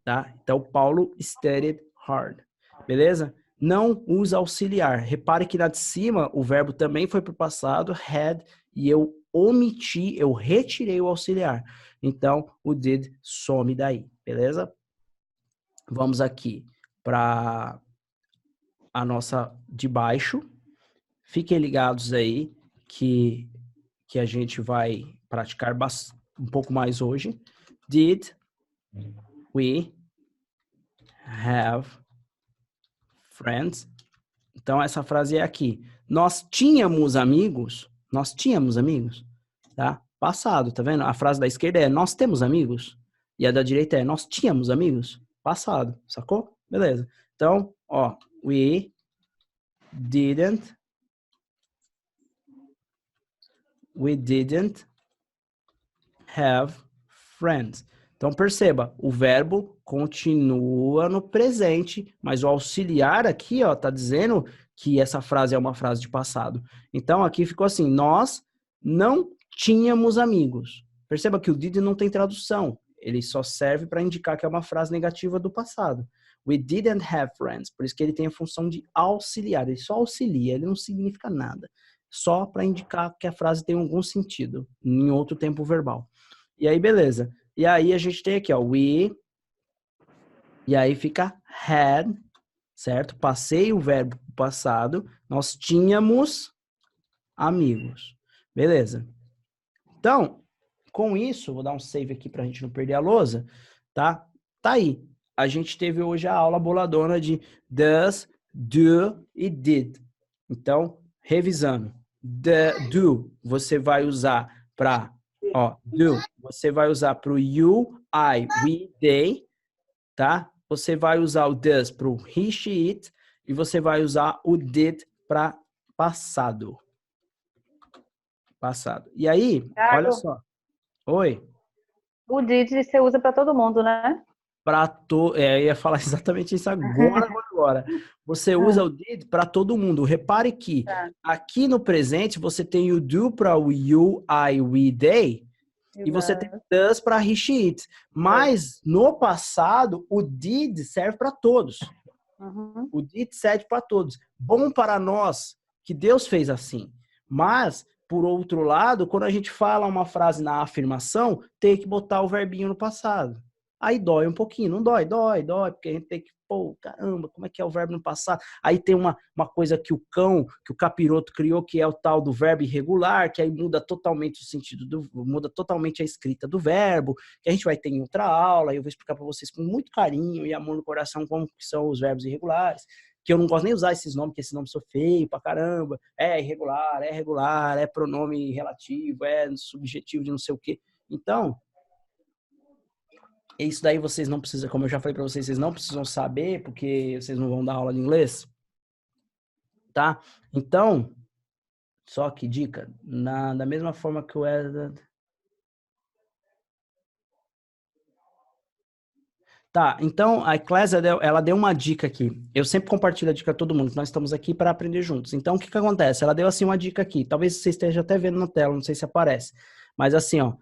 Tá? Então, Paulo studied hard. Beleza? Não usa auxiliar. Repare que lá de cima o verbo também foi para o passado, had, e eu omiti, eu retirei o auxiliar. Então, o did some daí, beleza? Vamos aqui para a nossa de baixo. Fiquem ligados aí que a gente vai praticar um pouco mais hoje. Did we have friends? Então, essa frase é aqui. Nós tínhamos amigos? Nós tínhamos amigos? Tá? Passado, tá vendo? A frase da esquerda é nós temos amigos. E a da direita é nós tínhamos amigos. Passado, sacou? Beleza. Então, ó, we didn't have friends. Então, perceba, o verbo continua no presente, mas o auxiliar aqui, ó, tá dizendo que essa frase é uma frase de passado. Então, aqui ficou assim, nós não tínhamos amigos. Perceba que o did não tem tradução. Ele só serve para indicar que é uma frase negativa do passado. We didn't have friends. Por isso que ele tem a função de auxiliar. Ele só auxilia, ele não significa nada. Só para indicar que a frase tem algum sentido em outro tempo verbal. E aí, beleza. E aí a gente tem aqui, ó, we, e aí fica had, certo? Passei o verbo passado, nós tínhamos amigos. Beleza. Então, com isso, vou dar um save aqui pra gente não perder a lousa, tá? Tá aí. A gente teve hoje a aula boladona de does, do e did. Então, revisando. Do, você vai usar para, ó, do, você vai usar para o you, I, we, they, tá? Você vai usar o does para o he, she, it, e você vai usar o did para passado. Passado. E aí, Thiago, olha só. Oi. o did você usa para todo mundo, né? Eu ia falar exatamente isso agora. Você usa o did para todo mundo. Repare que aqui no presente você tem o do para o you, I, we, they. E você tem o does para he, she, it. Mas no passado o did serve para todos. Uhum. O did serve para todos. Bom para nós que Deus fez assim. Mas, por outro lado, quando a gente fala uma frase na afirmação, tem que botar o verbinho no passado. Aí dói um pouquinho, não dói? Dói, porque a gente tem que, pô, caramba, como é que é o verbo no passado? Aí tem uma coisa que o capiroto criou, que é o tal do verbo irregular, que aí muda totalmente o sentido, muda totalmente a escrita do verbo, que a gente vai ter em outra aula, e eu vou explicar para vocês com muito carinho e amor no coração como que são os verbos irregulares, que eu não gosto nem de usar esses nomes, porque esses nomes são feios pra caramba, é irregular, é pronome relativo, é subjetivo de não sei o quê. Então, isso daí vocês não precisam, como eu já falei para vocês, vocês não precisam saber, porque vocês não vão dar aula de inglês, tá? Então, só que dica, da mesma forma que o Edward... Tá, então a Eclésia, ela deu uma dica aqui. Eu sempre compartilho a dica a todo mundo, nós estamos aqui para aprender juntos. Então, o que acontece? Ela deu assim uma dica aqui, talvez você esteja até vendo na tela, não sei se aparece. Mas assim, ó,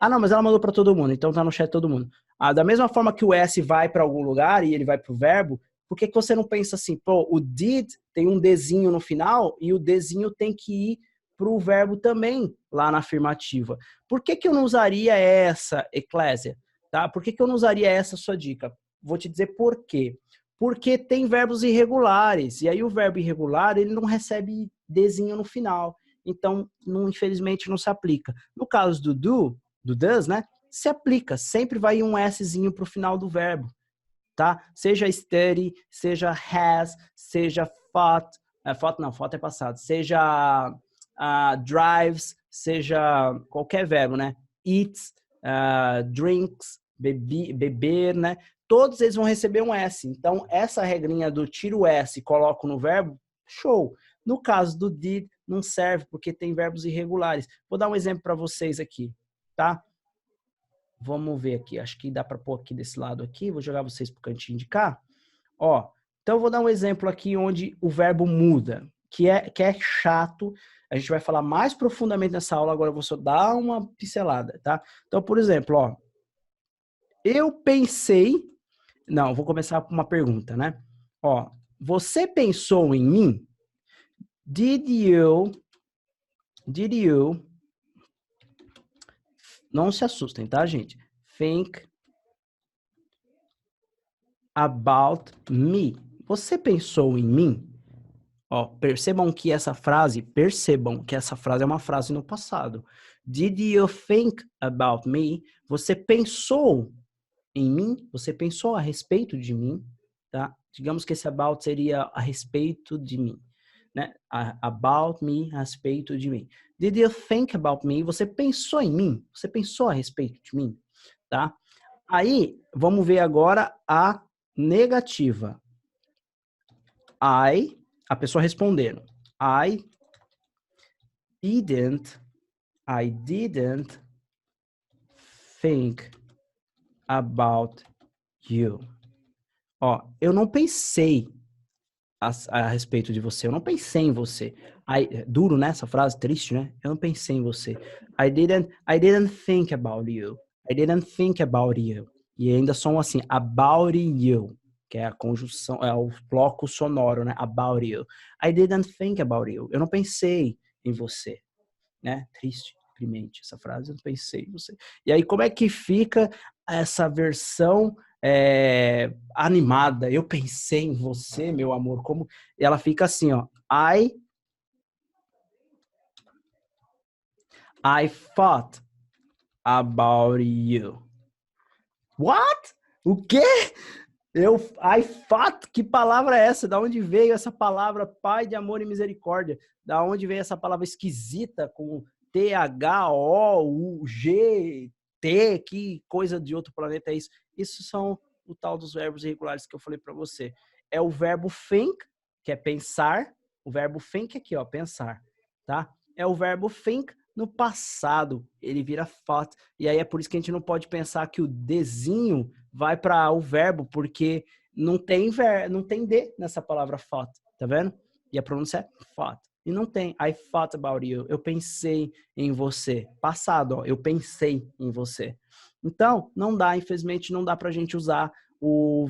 Não, mas ela mandou para todo mundo, então tá no chat todo mundo. Da mesma forma que o S vai para algum lugar e ele vai pro verbo, por que você não pensa assim, pô, o did tem um Dzinho no final e o Dzinho tem que ir pro verbo também, lá na afirmativa. Por que eu não usaria essa, Eclésia? Tá? Por que eu não usaria essa sua dica? Vou te dizer por quê. Porque tem verbos irregulares, e aí o verbo irregular, ele não recebe Dzinho no final. Então, infelizmente, não se aplica. No caso do does, né? Se aplica, sempre vai um Szinho pro final do verbo, tá? Seja study, seja has, seja fought, fought é passado, seja drives, seja qualquer verbo, né? Eats, drinks, beber, né? Todos eles vão receber um S. Então, essa regrinha do tiro o S e coloco no verbo, show. No caso do did, não serve, porque tem verbos irregulares. Vou dar um exemplo para vocês aqui, tá? Vamos ver aqui. Acho que dá para pôr aqui desse lado aqui. Vou jogar vocês pro cantinho de cá. Ó, então eu vou dar um exemplo aqui onde o verbo muda, que é chato. A gente vai falar mais profundamente nessa aula, agora eu vou só dar uma pincelada, tá? Então, por exemplo, ó, eu pensei... Não, vou começar com uma pergunta, né? Ó, você pensou em mim? Did you... Não se assustem, tá, gente? Think about me. Você pensou em mim? Ó, percebam que essa frase é uma frase no passado. Did you think about me? Você pensou em mim? Você pensou a respeito de mim? Tá? Digamos que esse about seria a respeito de mim, né? About me, a respeito de mim. Did you think about me? Você pensou em mim? Você pensou a respeito de mim? Tá? Aí, vamos ver agora a negativa. A pessoa respondendo. I didn't think about you. Ó, eu não pensei a respeito de você. Eu não pensei em você. Duro, né? Essa frase triste, né? Eu não pensei em você. I didn't think about you. I didn't think about you. E ainda som assim, about you, que é a conjunção, é o bloco sonoro, né? About you. I didn't think about you. Eu não pensei em você, né? Triste, deprimente essa frase. Eu não pensei em você. E aí, como é que fica essa versão animada? Eu pensei em você, meu amor. Como ela fica assim, ó. I thought about you. What? O quê? I thought? Que palavra é essa? Da onde veio essa palavra Pai de amor e misericórdia? Da onde veio essa palavra esquisita com T-H-O-U-G-T? Que coisa de outro planeta é isso? Isso são o tal dos verbos irregulares que eu falei para você. É o verbo think, que é pensar. O verbo think aqui, ó, pensar, tá? É o verbo think no passado. Ele vira thought. E aí é por isso que a gente não pode pensar que o Dzinho vai para o verbo, porque não tem D nessa palavra thought, tá vendo? E a pronúncia é thought. E não tem I thought about you. Eu pensei em você. Passado, ó, eu pensei em você. Então, não dá, infelizmente, não dá pra gente usar o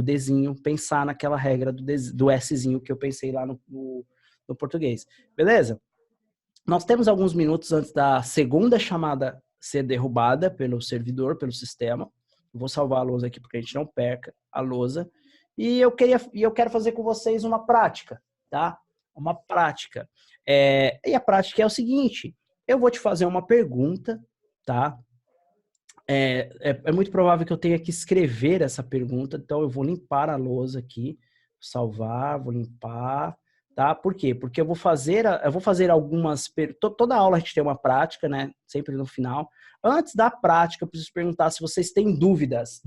Dzinho, pensar naquela regra do Szinho que eu pensei lá no português. Beleza? Nós temos alguns minutos antes da segunda chamada ser derrubada pelo servidor, pelo sistema. Vou salvar a lousa aqui porque a gente não perca a lousa. E eu quero fazer com vocês uma prática, tá? Uma prática. E a prática é o seguinte: eu vou te fazer uma pergunta, tá? É muito provável que eu tenha que escrever essa pergunta, então eu vou limpar a lousa aqui, salvar, vou limpar, tá? Por quê? Porque eu vou fazer algumas... Toda aula a gente tem uma prática, né? Sempre no final. Antes da prática, eu preciso perguntar se vocês têm dúvidas.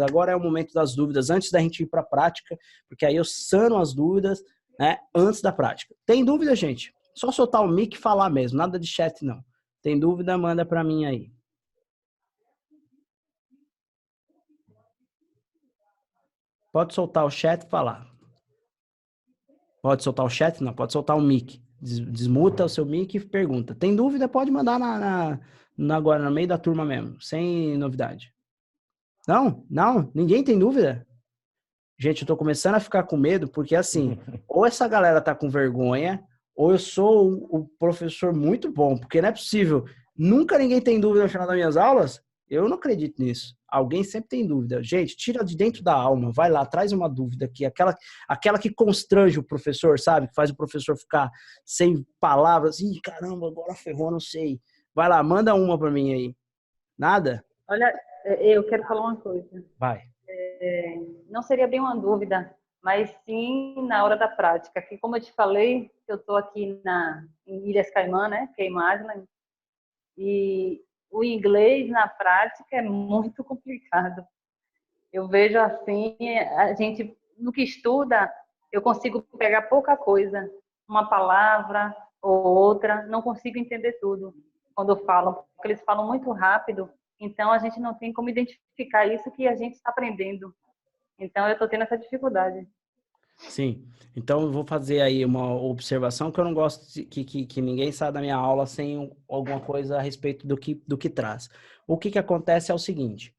Agora é o momento das dúvidas, antes da gente ir para a prática, porque aí eu sano as dúvidas, né? Antes da prática. Tem dúvida, gente? Só soltar o mic e falar mesmo, nada de chat não. Tem dúvida, manda para mim aí. Pode soltar o chat e falar. Pode soltar o chat? Não, pode soltar o mic. Desmuta o seu mic e pergunta. Tem dúvida? Pode mandar agora, no meio da turma mesmo, sem novidade. Não? Não? Ninguém tem dúvida? Gente, eu tô começando a ficar com medo, porque assim, ou essa galera tá com vergonha, ou eu sou o professor muito bom, porque não é possível. Nunca ninguém tem dúvida no final das minhas aulas. Eu não acredito nisso. Alguém sempre tem dúvida. Gente, tira de dentro da alma, vai lá, traz uma dúvida aqui, aquela que constrange o professor, sabe? Que faz o professor ficar sem palavras. Ih, caramba, agora ferrou, não sei. Vai lá, manda uma pra mim aí. Nada? Olha, eu quero falar uma coisa. Vai. Não seria bem uma dúvida, mas sim na hora da prática. Que como eu te falei, eu estou aqui em Ilhas Caimã, né? Cayman Island, e o inglês na prática é muito complicado. Eu vejo assim, a gente no que estuda, eu consigo pegar pouca coisa, uma palavra ou outra, não consigo entender tudo quando falam, porque eles falam muito rápido, então a gente não tem como identificar isso que a gente está aprendendo. Então eu estou tendo essa dificuldade. Sim, então eu vou fazer aí uma observação que eu não gosto que ninguém saia da minha aula sem alguma coisa a respeito do que traz. O que acontece é o seguinte,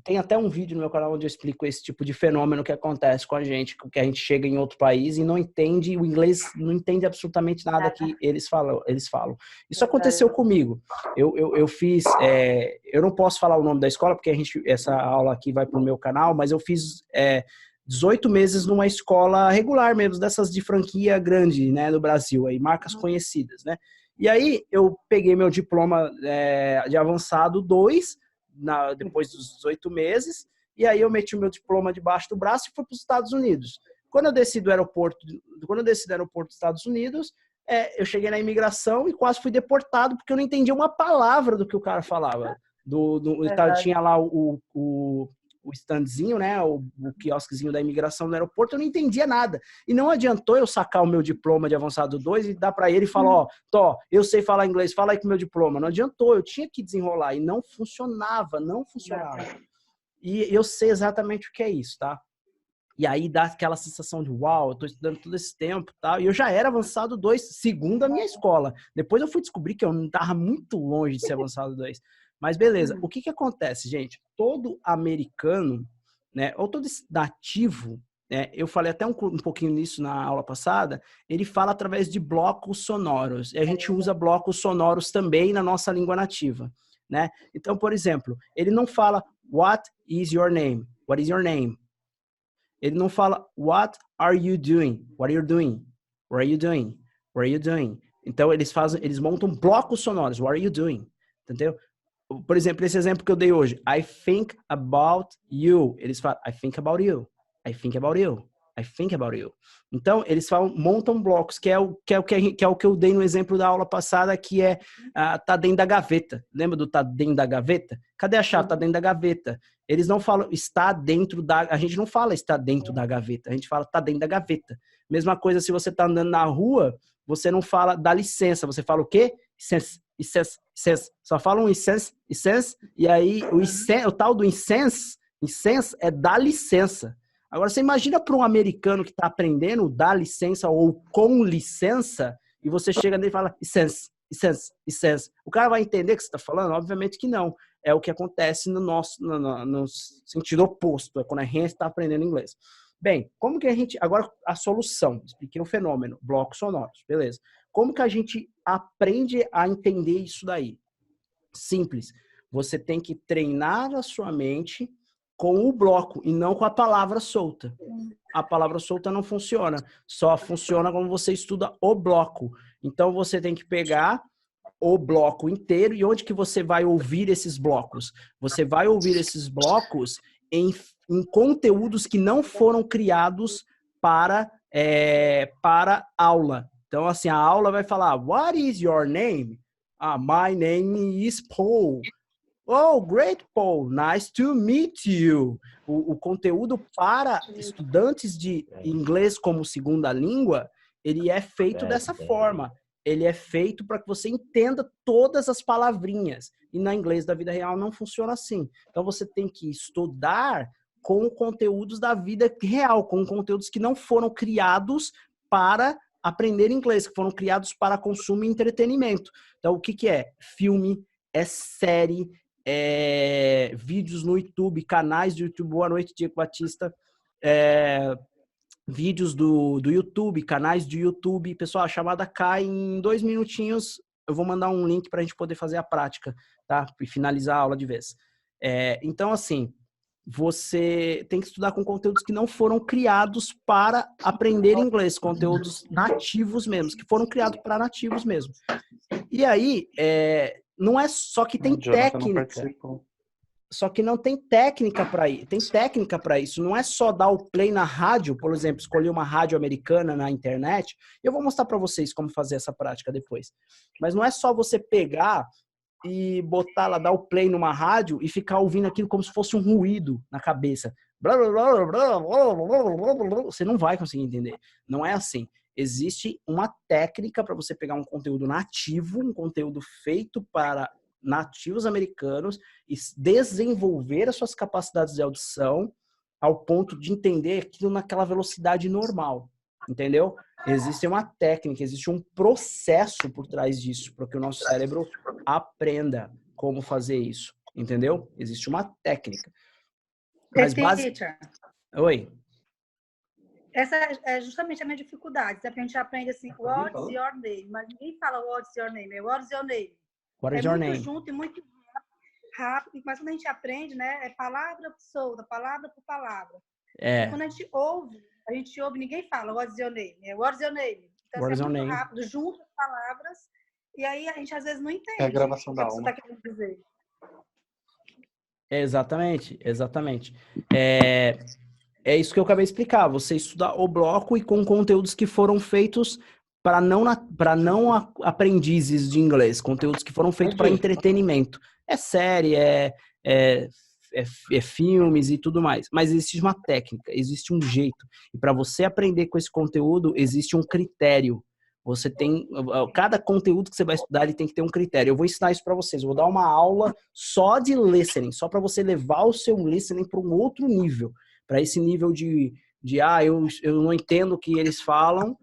tem até um vídeo no meu canal onde eu explico esse tipo de fenômeno que acontece com a gente, que a gente chega em outro país e não entende o inglês, não entende absolutamente nada que eles falam. Isso aconteceu comigo. Eu fiz, eu não posso falar o nome da escola porque essa aula aqui vai para o meu canal, mas eu fiz 18 meses numa escola regular mesmo, dessas de franquia grande, né, no Brasil, aí, marcas conhecidas, né? E aí eu peguei meu diploma de avançado 2, depois dos 18 meses, e aí eu meti o meu diploma debaixo do braço e fui para os Estados Unidos. Quando eu desci do aeroporto dos Estados Unidos, eu cheguei na imigração e quase fui deportado, porque eu não entendia uma palavra do que o cara falava. Tinha lá o standzinho, né, o quiosquezinho da imigração no aeroporto, eu não entendia nada. E não adiantou eu sacar o meu diploma de avançado 2 e dar para ele e falar, eu sei falar inglês, fala aí com o meu diploma. Não adiantou, eu tinha que desenrolar e não funcionava. E eu sei exatamente o que é isso, tá? E aí dá aquela sensação de, uau, eu tô estudando todo esse tempo, tá? E eu já era avançado 2, segundo a minha escola. Depois eu fui descobrir que eu não estava muito longe de ser avançado 2. Mas beleza, o que acontece, gente? Todo americano, né, ou todo nativo, né, eu falei até um pouquinho nisso na aula passada, ele fala através de blocos sonoros. E a gente usa blocos sonoros também na nossa língua nativa, né? Então, por exemplo, ele não fala, what is your name? What is your name? Ele não fala, what are you doing? What are you doing? What are you doing? What are you doing? Então, eles montam blocos sonoros. What are you doing? Entendeu? Por exemplo, esse exemplo que eu dei hoje. I think about you. Eles falam, I think about you. I think about you. I think about you. Então, eles montam blocos, que é o que eu dei no exemplo da aula passada, que tá dentro da gaveta. Lembra do tá dentro da gaveta? Cadê a chave? Tá dentro da gaveta. Eles não falam está dentro da... A gente não fala está dentro da gaveta. A gente fala tá dentro da gaveta. Mesma coisa se você tá andando na rua, você não fala dá licença. Você fala o quê? Licença. Só fala um licença, e aí o tal do licença é dar licença. Agora, você imagina para um americano que está aprendendo dar licença ou com licença, e você chega nele e fala licença. O cara vai entender o que você está falando? Obviamente que não. É o que acontece no sentido oposto, é quando a gente está aprendendo inglês. Bem, como que a gente... Agora, a solução. Expliquei o fenômeno, blocos sonoros, beleza. Como que a gente aprende a entender isso daí? Simples. Você tem que treinar a sua mente com o bloco e não com a palavra solta. A palavra solta não funciona. Só funciona quando você estuda o bloco. Então, você tem que pegar o bloco inteiro. E onde que você vai ouvir esses blocos? Você vai ouvir esses blocos em conteúdos que não foram criados para aula. Então, assim, a aula vai falar, what is your name? My name is Paul. Oh, great, Paul. Nice to meet you. O conteúdo para estudantes de inglês como segunda língua, ele é feito dessa forma. Ele é feito para que você entenda todas as palavrinhas. E na inglês da vida real não funciona assim. Então, você tem que estudar com conteúdos da vida real, com conteúdos que não foram criados para aprender inglês, que foram criados para consumo e entretenimento. Então, o que que é? Filme, é série, vídeos no YouTube, canais do YouTube. Boa noite, Diego Batista. Vídeos do YouTube, canais do YouTube. Pessoal, a chamada cai em 2 minutinhos. Eu vou mandar um link para a gente poder fazer a prática, tá? E finalizar a aula de vez. Então, assim, você tem que estudar com conteúdos que não foram criados para aprender inglês, conteúdos nativos mesmo, que foram criados para nativos mesmo. E aí, não é só que tem técnica, só que não tem técnica para isso. Tem técnica para isso. Não é só dar o play na rádio, por exemplo, escolher uma rádio americana na internet. Eu vou mostrar para vocês como fazer essa prática depois. Mas não é só você pegar e botar lá, dar o play numa rádio e ficar ouvindo aquilo como se fosse um ruído na cabeça. Você não vai conseguir entender. Não é assim. Existe uma técnica para você pegar um conteúdo nativo, um conteúdo feito para nativos americanos e desenvolver as suas capacidades de audição ao ponto de entender aquilo naquela velocidade normal. Entendeu? Existe uma técnica, existe um processo por trás disso, para que o nosso cérebro aprenda como fazer isso. Entendeu? Existe uma técnica. Mas Teacher, Oi. essa é justamente a minha dificuldade. A gente aprende assim, what's your name? Mas ninguém fala what's your name, é what's your name. What is your muito name? junto e muito rápido, mas quando a gente aprende, né, é palavra por solta, palavra por palavra. Quando a gente ouve, ninguém fala what's your name, é what's your name. Então, What is é your muito name? rápido, junto as palavras, e aí a gente às vezes não entende a gravação o da que você aula. está querendo dizer. Exatamente. É isso que eu acabei de explicar. Você estuda o bloco e com conteúdos que foram feitos para não aprendizes de inglês, conteúdos que foram feitos para entretenimento. É série, filmes e tudo mais. Mas existe uma técnica, existe um jeito. E para você aprender com esse conteúdo, existe um critério. Você tem... Cada conteúdo que você vai estudar, ele tem que ter um critério. Eu vou ensinar isso para vocês. Eu vou dar uma aula só de listening, só para você levar o seu listening para um outro nível. Para esse nível eu não entendo o que eles falam,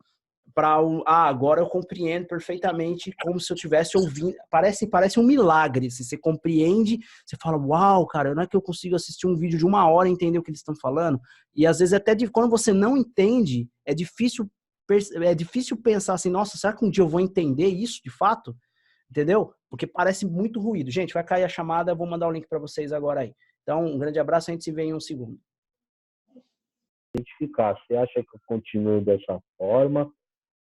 agora eu compreendo perfeitamente, como se eu estivesse ouvindo. Parece um milagre. Se você compreende, você fala, uau, cara, não é que eu consigo assistir um vídeo de 1 hora e entender o que eles estão falando? E às vezes até quando você não entende, é difícil pensar assim, nossa, será que um dia eu vou entender isso de fato? Entendeu? Porque parece muito ruído. Gente, vai cair a chamada, eu vou mandar o link para vocês agora aí. Então, um grande abraço, a gente se vê em 1 segundo. Identificar, você acha que eu continuo dessa forma?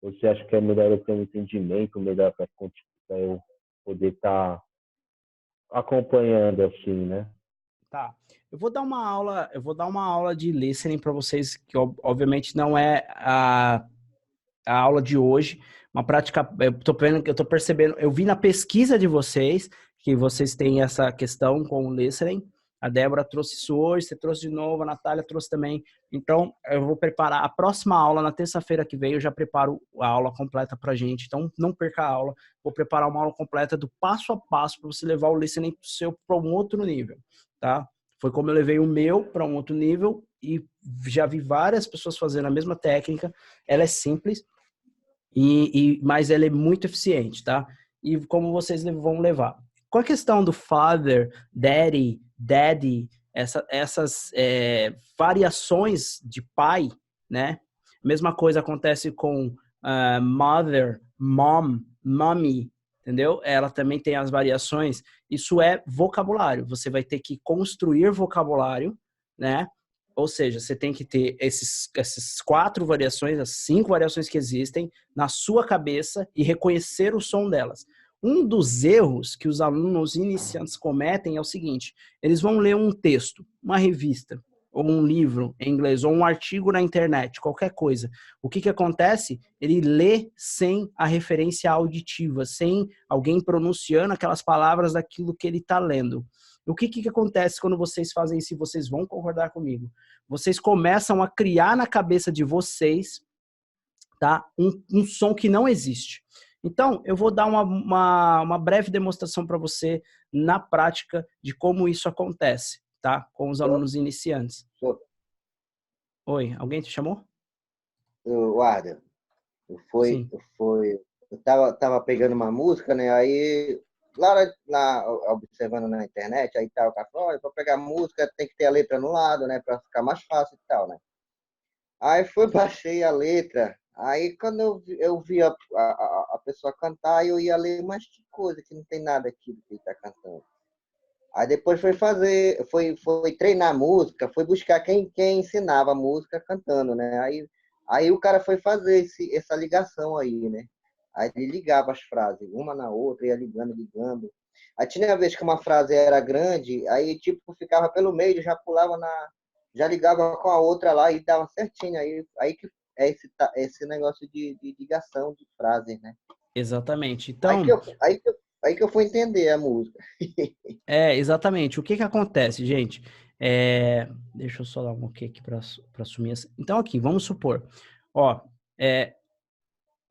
Ou você acha que é melhor eu ter um entendimento, melhor para eu poder estar acompanhando assim, né? Tá. Eu vou dar uma aula de listening para vocês, que obviamente não é a aula de hoje. Uma prática, eu tô percebendo, eu vi na pesquisa de vocês que vocês têm essa questão com o listening. A Débora trouxe isso hoje, você trouxe de novo, a Natália trouxe também. Então, eu vou preparar a próxima aula, na terça-feira que vem, eu já preparo a aula completa pra gente. Então, não perca a aula. Vou preparar uma aula completa do passo a passo para você levar o listening seu para um outro nível, tá? Foi como eu levei o meu para um outro nível e já vi várias pessoas fazendo a mesma técnica. Ela é simples, mas ela é muito eficiente, tá? E como vocês vão levar. Com a questão do father, daddy, essas variações de pai, né? Mesma coisa acontece com mother, mom, mommy, entendeu? Ela também tem as variações. Isso é vocabulário. Você vai ter que construir vocabulário, né? Ou seja, você tem que ter essas 4 variações, as 5 variações que existem na sua cabeça e reconhecer o som delas. Um dos erros que os alunos iniciantes cometem é o seguinte: eles vão ler um texto, uma revista, ou um livro em inglês, ou um artigo na internet, qualquer coisa. O que acontece? Ele lê sem a referência auditiva, sem alguém pronunciando aquelas palavras daquilo que ele está lendo. O que acontece quando vocês fazem isso? E vocês vão concordar comigo. Vocês começam a criar na cabeça de vocês, tá, um som que não existe. Então, eu vou dar uma breve demonstração para você na prática de como isso acontece, tá? Com os alunos iniciantes. Oi, alguém te chamou? Guarda, Sim. eu tava pegando uma música, né? Aí, lá observando na internet, aí tava o cara falou, olha, para pegar música tem que ter a letra no lado, né? Para ficar mais fácil e tal, né? Aí baixei a letra. Aí quando eu vi a pessoa cantar, eu ia ler, mas que coisa, que não tem nada aqui do que ele tá cantando. Aí depois foi treinar a música, foi buscar quem ensinava a música cantando, né? Aí o cara foi fazer essa ligação aí, né? Aí ele ligava as frases, uma na outra, ia ligando. Aí tinha uma vez que uma frase era grande, aí tipo ficava pelo meio, já pulava já ligava com a outra lá e dava certinho. Aí que é esse negócio de ligação de frases, né? Exatamente. Então, aí que eu fui entender a música. Exatamente. O que que acontece, gente? Deixa eu só dar um ok aqui para assumir essa. Então, aqui, vamos supor. Ó,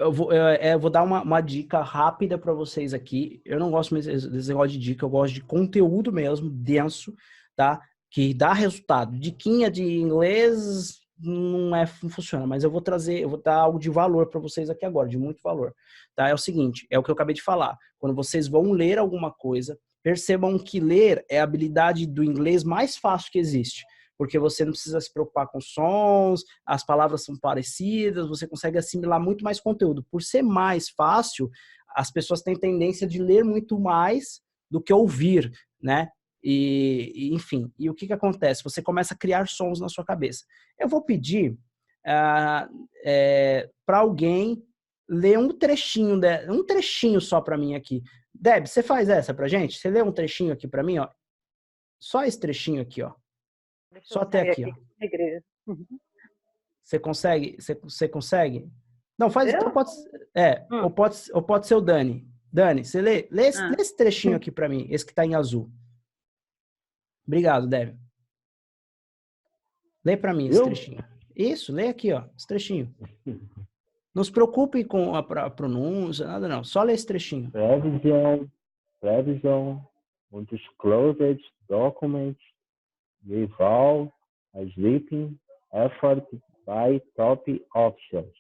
eu vou dar uma dica rápida para vocês aqui. Eu não gosto mesmo desse negócio de dica, eu gosto de conteúdo mesmo, denso, tá? Que dá resultado. Diquinha de inglês não funciona, mas eu vou dar algo de valor para vocês aqui agora, de muito valor. Tá? É o seguinte, é o que eu acabei de falar. Quando vocês vão ler alguma coisa, percebam que ler é a habilidade do inglês mais fácil que existe. Porque você não precisa se preocupar com sons, as palavras são parecidas, você consegue assimilar muito mais conteúdo. Por ser mais fácil, as pessoas têm tendência de ler muito mais do que ouvir, né? Enfim, e o que acontece? Você começa a criar sons na sua cabeça. Eu vou pedir para alguém ler um trechinho só para mim aqui. Deb, você faz essa pra gente? Você lê um trechinho aqui para mim, ó? Só esse trechinho aqui, ó. Só até aqui, ó. Você consegue? Você consegue? Não, faz. Então ou pode ser o Dani. Dani, você lê esse trechinho aqui para mim, esse que tá em azul. Obrigado, Deb. Lê para mim esse trechinho. Isso, lê aqui, ó, esse trechinho. Não se preocupe com a pronúncia, nada não. Só lê esse trechinho. Prevision, undisclosed documents, rival, sleeping, effort by top officials.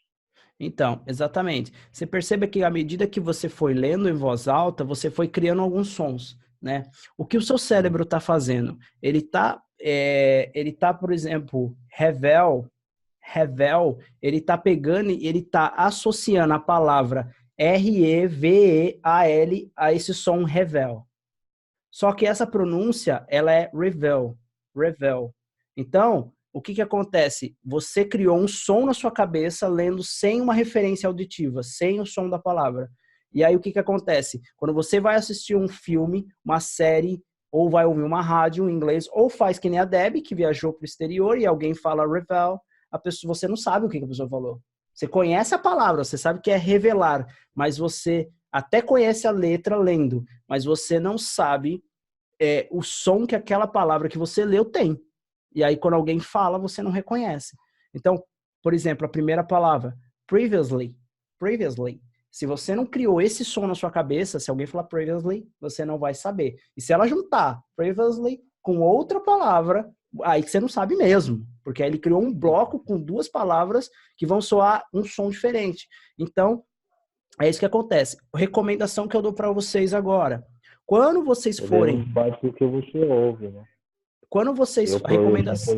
Então, exatamente. Você percebe que à medida que você foi lendo em voz alta, você foi criando alguns sons, né? O que o seu cérebro está fazendo? Ele tá, por exemplo, revel, ele tá pegando e ele tá associando a palavra R-E-V-E-A-L a esse som revel. Só que essa pronúncia, ela é revel. Então, o que acontece? Você criou um som na sua cabeça lendo sem uma referência auditiva, sem o som da palavra. E aí o que acontece? Quando você vai assistir um filme, uma série, ou vai ouvir uma rádio em inglês, ou faz que nem a Deb, que viajou para o exterior e alguém fala revel, você não sabe o que a pessoa falou. Você conhece a palavra, você sabe que é revelar, mas você até conhece a letra lendo, mas você não sabe o som que aquela palavra que você leu tem. E aí, quando alguém fala, você não reconhece. Então, por exemplo, a primeira palavra, previously. Se você não criou esse som na sua cabeça, se alguém falar previously, você não vai saber. E se ela juntar previously com outra palavra, aí você não sabe mesmo. Porque aí ele criou um bloco com duas palavras que vão soar um som diferente. Então, é isso que acontece. A recomendação que eu dou para vocês agora. Quando vocês forem... Faz o que você ouve, né? Quando vocês... recomendação...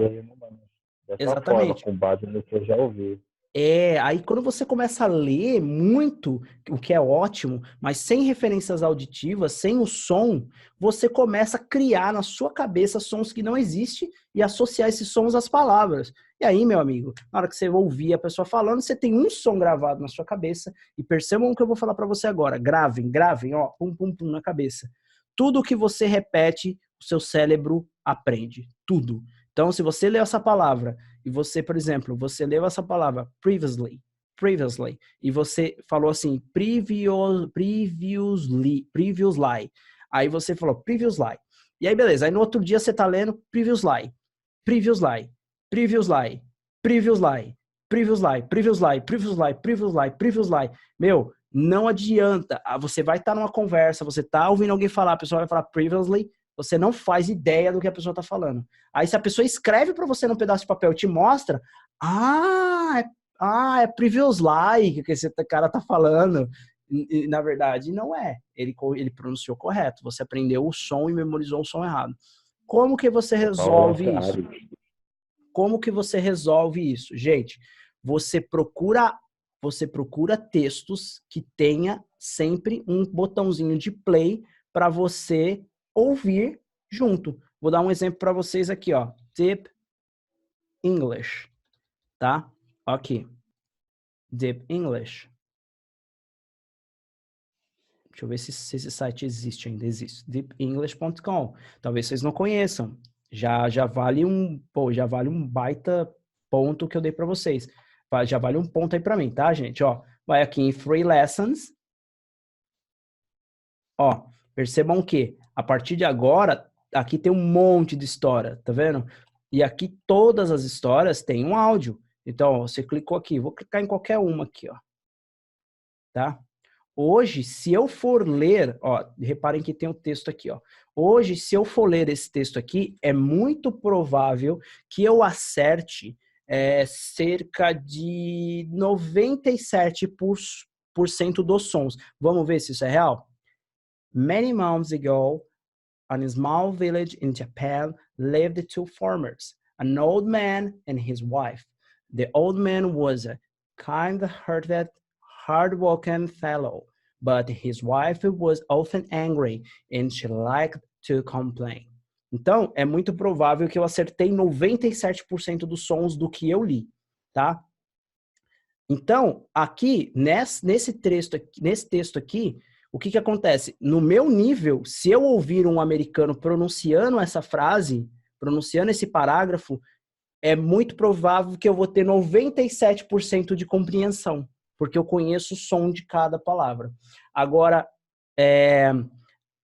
Exatamente. Forma, com base no que eu já ouvi. Aí quando você começa a ler muito, o que é ótimo, mas sem referências auditivas, sem o som, você começa a criar na sua cabeça sons que não existem e associar esses sons às palavras. E aí, meu amigo, na hora que você ouvir a pessoa falando, você tem um som gravado na sua cabeça e percebam o que eu vou falar para você agora. Gravem, ó, pum, pum, pum na cabeça. Tudo que você repete, o seu cérebro aprende. Tudo. Então, se você leu essa palavra e você, por exemplo, você leu essa palavra previously, e você falou assim, previously, aí você falou previously. E aí, beleza. Aí no outro dia você tá lendo previously. Meu, não adianta. Você vai estar numa conversa, você tá ouvindo alguém falar, a pessoa vai falar previously, Você não faz ideia do que a pessoa está falando. Aí se a pessoa escreve para você num pedaço de papel e te mostra, é previous like que esse cara tá falando. E, na verdade, não é. Ele pronunciou correto. Você aprendeu o som e memorizou o som errado. Como que você resolve isso? Como que você resolve isso? Gente, você procura textos que tenha sempre um botãozinho de play para você ouvir junto. Vou dar um exemplo para vocês aqui, ó. Deep English, tá? Aqui. Deep English. Deixa eu ver se esse site existe ainda. Existe. deepenglish.com. Talvez vocês não conheçam. Já vale um baita ponto que eu dei para vocês. Já vale um ponto aí para mim, tá, gente? Ó, vai aqui em Free Lessons. Ó, percebam que a partir de agora, aqui tem um monte de história, tá vendo? E aqui todas as histórias têm um áudio. Então, ó, você clicou aqui, vou clicar em qualquer uma aqui, ó. Tá? Hoje, se eu for ler, ó, reparem que tem um texto aqui, ó. Hoje, se eu for ler esse texto aqui, é muito provável que eu acerte cerca de 97% dos sons. Vamos ver se isso é real? Many months ago, in a small village in Japan, lived two farmers, an old man and his wife. The old man was a kind-hearted, hard-working fellow, but his wife was often angry and she liked to complain. Então, é muito provável que eu acertei 97% dos sons do que eu li, tá? Então, aqui, nesse texto aqui, o que acontece? No meu nível, se eu ouvir um americano pronunciando essa frase, pronunciando esse parágrafo, é muito provável que eu vou ter 97% de compreensão, porque eu conheço o som de cada palavra. Agora,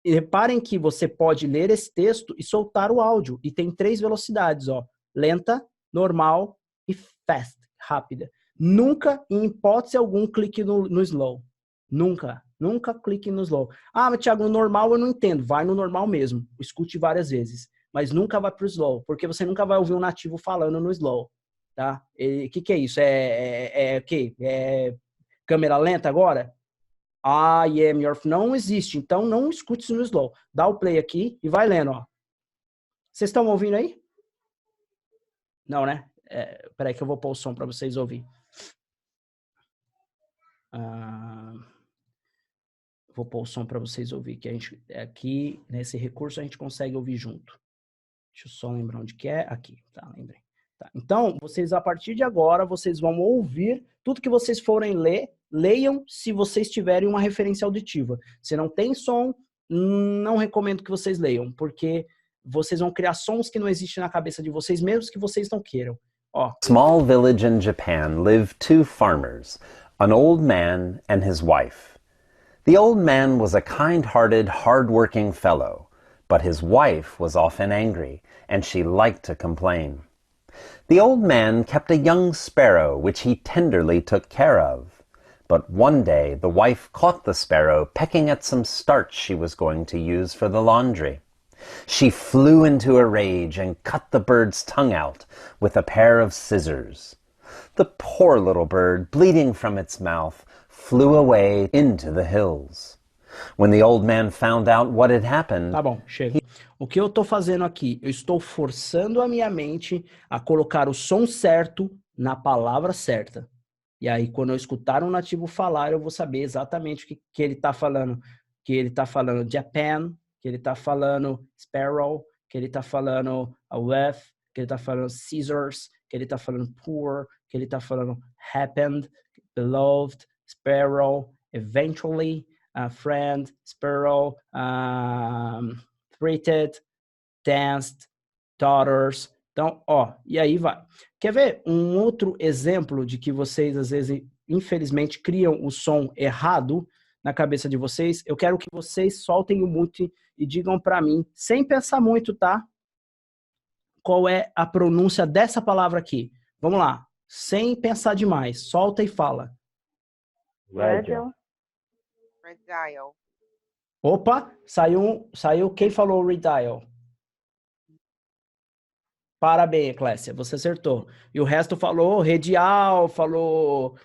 reparem que você pode ler esse texto e soltar o áudio, e tem 3 velocidades, ó, lenta, normal e fast, rápida. Nunca, em hipótese alguma, clique no slow. Nunca clique no slow. Ah, mas Thiago, no normal eu não entendo. Vai no normal mesmo. Escute várias vezes. Mas nunca vai pro slow, porque você nunca vai ouvir um nativo falando no slow, tá? O que é isso? O quê? É câmera lenta agora? I am your... Não existe, então não escute isso no slow. Dá o play aqui e vai lendo, ó. Vocês estão ouvindo aí? Não, né? Peraí que eu vou pôr o som para vocês ouvirem. Vou pôr o som para vocês ouvir, que a gente aqui nesse recurso a gente consegue ouvir junto. Deixa eu só lembrar onde que é. Aqui, tá, lembrei. Tá. Então, vocês a partir de agora, vocês vão ouvir tudo que vocês forem ler, leiam se vocês tiverem uma referência auditiva. Se não tem som, não recomendo que vocês leiam, porque vocês vão criar sons que não existem na cabeça de vocês, mesmo que vocês não queiram. Ó. Small village in Japan lived 2 farmers, an old man and his wife. The old man was a kind-hearted, hard-working fellow, but his wife was often angry, and she liked to complain. The old man kept a young sparrow, which he tenderly took care of. But one day the wife caught the sparrow pecking at some starch she was going to use for the laundry. She flew into a rage and cut the bird's tongue out with a pair of scissors. The poor little bird, bleeding from its mouth, flew away into the hills. When the old man found out what had happened... Tá bom, chega. O que eu tô fazendo aqui? Eu estou forçando a minha mente a colocar o som certo na palavra certa. E aí, quando eu escutar um nativo falar, eu vou saber exatamente o que ele tá falando. Que ele tá falando Japan, que ele tá falando sparrow, que ele tá falando a with, que ele tá falando scissors, que ele tá falando poor, que ele tá falando happened, beloved, sparrow, eventually, friend, sparrow, treated, danced, daughters. Então, ó, e aí vai. Quer ver um outro exemplo de que vocês, às vezes, infelizmente, criam o som errado na cabeça de vocês? Eu quero que vocês soltem o mute e digam pra mim, sem pensar muito, tá? Qual é a pronúncia dessa palavra aqui? Vamos lá. Sem pensar demais. Solta e fala. Fragile. Fragile. Opa, saiu quem falou redial? Parabéns, Clécia, você acertou. E o resto falou radial, falou,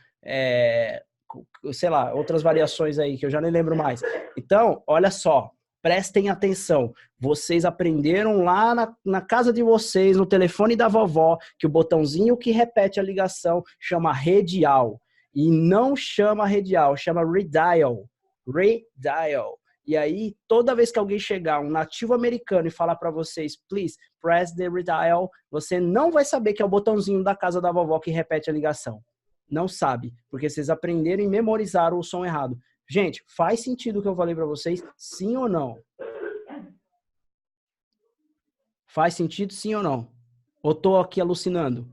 sei lá, outras variações aí que eu já nem lembro mais. Então, olha só, prestem atenção. Vocês aprenderam lá na casa de vocês, no telefone da vovó, que o botãozinho que repete a ligação chama radial. E não chama radial, chama redial. Redial. E aí, toda vez que alguém chegar, um nativo americano, e falar para vocês, please, press the redial, você não vai saber que é o botãozinho da casa da vovó que repete a ligação. Não sabe, porque vocês aprenderam e memorizaram o som errado. Gente, faz sentido o que eu falei para vocês? Sim ou não? Faz sentido, sim ou não? Ou tô aqui alucinando?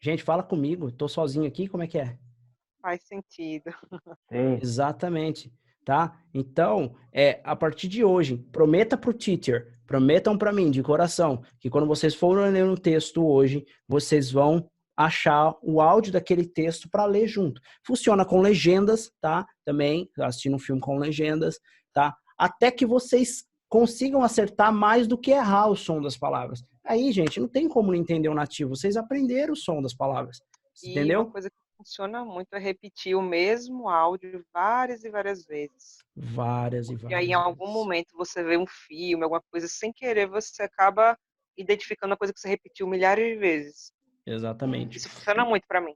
Gente, fala comigo. Tô sozinho aqui, como é que é? Faz sentido. Sim. Exatamente, tá? Então, a partir de hoje, prometa pro teacher, prometam para mim, de coração, que quando vocês forem ler um texto hoje, vocês vão achar o áudio daquele texto para ler junto. Funciona com legendas, tá? Também, assistindo um filme com legendas, tá? Até que vocês consigam acertar mais do que errar o som das palavras. Aí, gente, não tem como não entender o nativo. Vocês aprenderam o som das palavras. Entendeu? Uma coisa que funciona muito é repetir o mesmo áudio várias e várias vezes. Várias e várias E aí, em algum momento, você vê um filme, alguma coisa, sem querer, você acaba identificando a coisa que você repetiu milhares de vezes. Exatamente. Isso funciona muito para mim.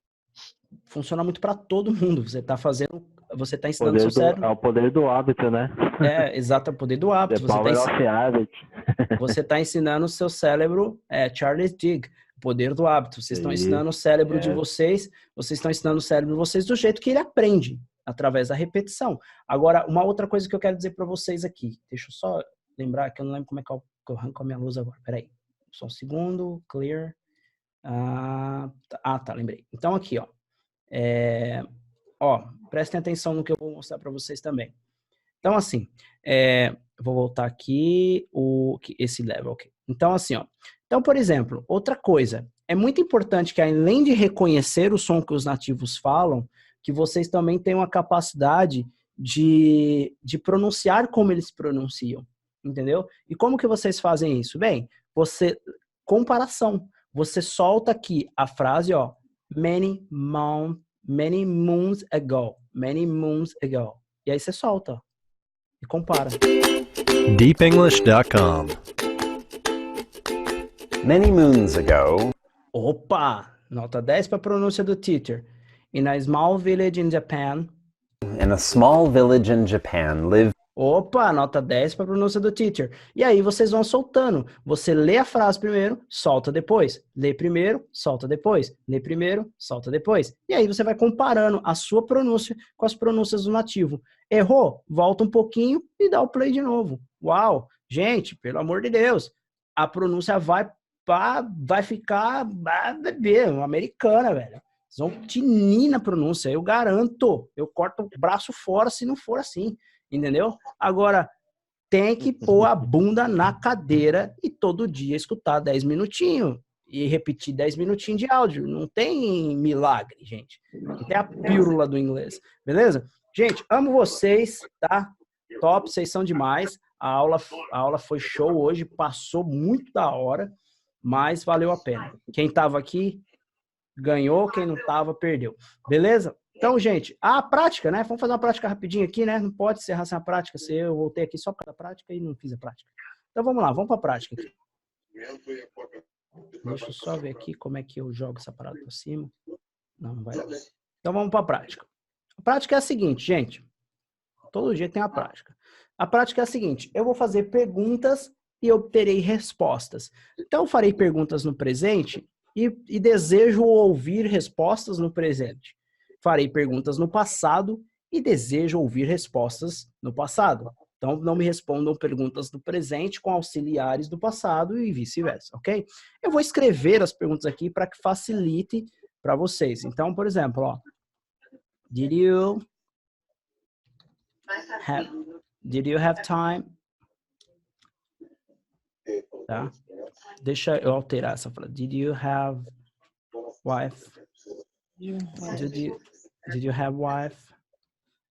Funciona muito para todo mundo. Você tá ensinando seu cérebro. É o poder do hábito, né? Exato, é o poder do hábito. Você tá ensinando o seu cérebro, Charles Duhigg, o poder do hábito. Vocês estão ensinando o cérebro de vocês estão ensinando o cérebro de vocês do jeito que ele aprende, através da repetição. Agora, uma outra coisa que eu quero dizer para vocês aqui. Deixa eu só lembrar que eu não lembro como é que eu arranco a minha luz agora. Peraí. Só um segundo. Clear. Tá, lembrei. Então, aqui, prestem atenção no que eu vou mostrar para vocês também. Então, assim, vou voltar aqui, esse level aqui. Então, assim, Então, por exemplo, outra coisa, é muito importante que além de reconhecer o som que os nativos falam, que vocês também tenham a capacidade de pronunciar como eles pronunciam, entendeu? E como que vocês fazem isso? Bem, comparação. Você solta aqui a frase, many moons ago. Many moons ago. E aí você solta, e compara. deepenglish.com. Many moons ago. Opa! Nota 10 para a pronúncia do teacher. In a small village in Japan. In a small village in Japan lived. Opa, nota 10 para a pronúncia do teacher. E aí vocês vão soltando. Você lê a frase primeiro, solta depois. Lê primeiro, solta depois. Lê primeiro, solta depois. E aí você vai comparando a sua pronúncia com as pronúncias do nativo. Errou? Volta um pouquinho e dá o play de novo. Uau! Gente, pelo amor de Deus, a pronúncia vai ficar americana, velho. Vocês vão tinir na pronúncia, eu garanto. Eu corto o braço fora se não for assim. Entendeu? Agora, tem que pôr a bunda na cadeira e todo dia escutar 10 minutinhos e repetir 10 minutinhos de áudio. Não tem milagre, gente. Não tem a pílula do inglês. Beleza? Gente, amo vocês, tá? Top, vocês são demais. A aula foi show hoje, passou muito da hora, mas valeu a pena. Quem tava aqui ganhou, quem não tava perdeu. Beleza? Então, gente, a prática, né? Vamos fazer uma prática rapidinho aqui, né? Não pode encerrar sem a prática. Eu voltei aqui só para a prática e não fiz a prática. Então, vamos lá, vamos para a prática aqui. Deixa eu só ver aqui como é que eu jogo essa parada para cima. Não vai. Então, vamos para a prática. A prática é a seguinte, gente. Todo dia tem a prática. A prática é a seguinte. Eu vou fazer perguntas e obterei respostas. Então, eu farei perguntas no presente e desejo ouvir respostas no presente. Farei perguntas no passado e desejo ouvir respostas no passado. Então, não me respondam perguntas do presente com auxiliares do passado e vice-versa, ok? Eu vou escrever as perguntas aqui para que facilite para vocês. Então, por exemplo, Did you have time? Tá? Deixa eu alterar essa frase. Did you have wife? Did you have wife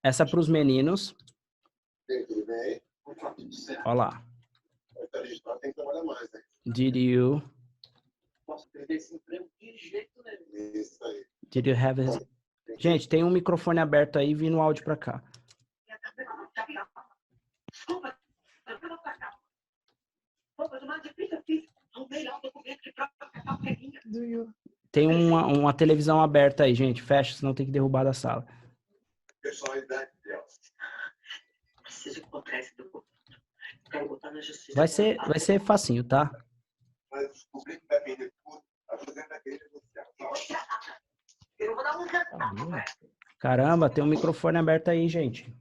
Essa é para os meninos. Olha lá. Did you... Did you have... Gente, tem um microfone aberto aí vindo áudio para cá. Tem uma televisão aberta aí, gente. Fecha, senão tem que derrubar da sala. Vai ser facinho, tá? Caramba, tem um microfone aberto aí, gente.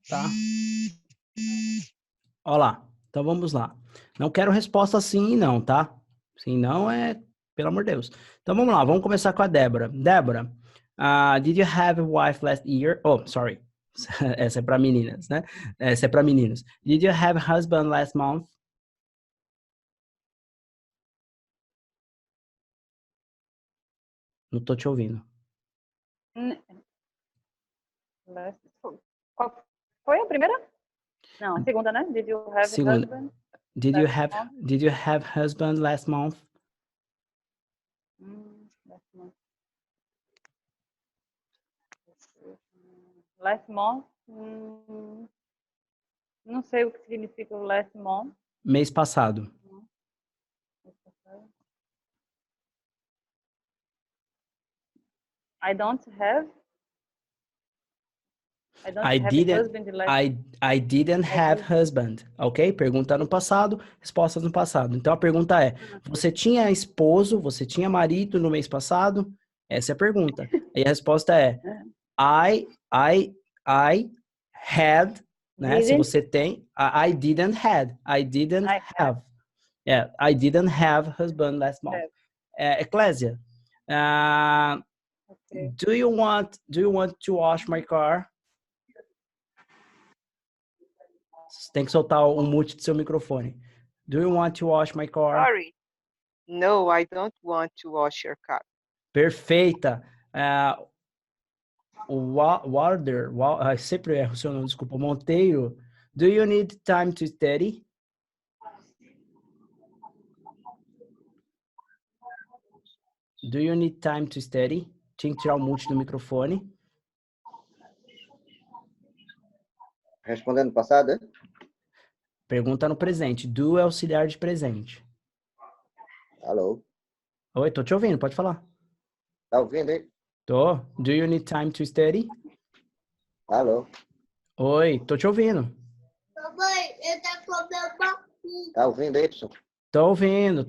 Tá? Olha lá. Então vamos lá. Não quero resposta sim e não, tá? Sim, não é, pelo amor de Deus. Então vamos lá, vamos começar com a Débora. Débora, did you have a wife last year? Oh, sorry. Essa é para meninas, né? Essa é para meninos. Did you have a husband last month? Não tô te ouvindo. Qual foi a primeira? Não, a segunda, né? Did you have a husband? Did you have husband last month? Last month. Last month? Não sei o que significa o last month. Mês passado. I don't have. I didn't have husband, ok? Pergunta no passado, respostas no passado. Então a pergunta é: você tinha esposo, você tinha marido no mês passado? Essa é a pergunta. E a resposta é: I had, né? Se você tem, I didn't have. Yeah, I didn't have husband last month. Eclésia, Okay. do you want to wash my car? Você tem que soltar o mute do seu microfone. Do you want to wash my car? Sorry. No, I don't want to wash your car. Perfeita. Sempre erro o seu nome, desculpa. Monteiro. Do you need time to study? Do you need time to study? Tinha que tirar o mute do microfone. Respondendo no passado, é? Pergunta no presente. Do é auxiliar de presente. Alô? Oi, tô te ouvindo, pode falar. Tá ouvindo aí? Tô. Do you need time to study? Alô? Oi, tô te ouvindo. Tá ouvindo aí, pessoal? Tô ouvindo.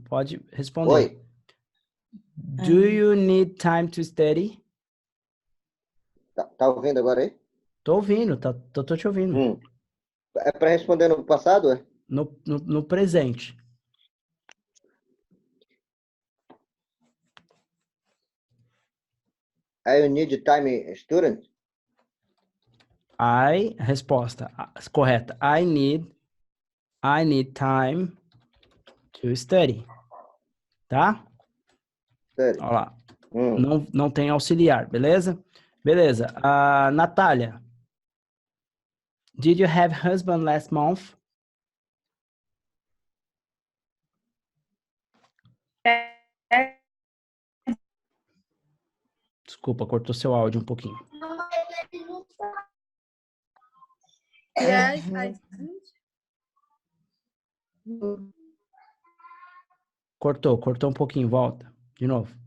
Pode responder. Oi. Do you need time to study? Tá ouvindo agora aí? Tô ouvindo, tô te ouvindo. É para responder no passado, é? No presente. I need time, student? Resposta correta. I need time to study. Tá? Sério. Olha lá. Não tem auxiliar, beleza? Beleza. Natália. Did you have husband last month? Desculpa, cortou seu áudio um pouquinho. Yes, Cortou um pouquinho, volta. De novo.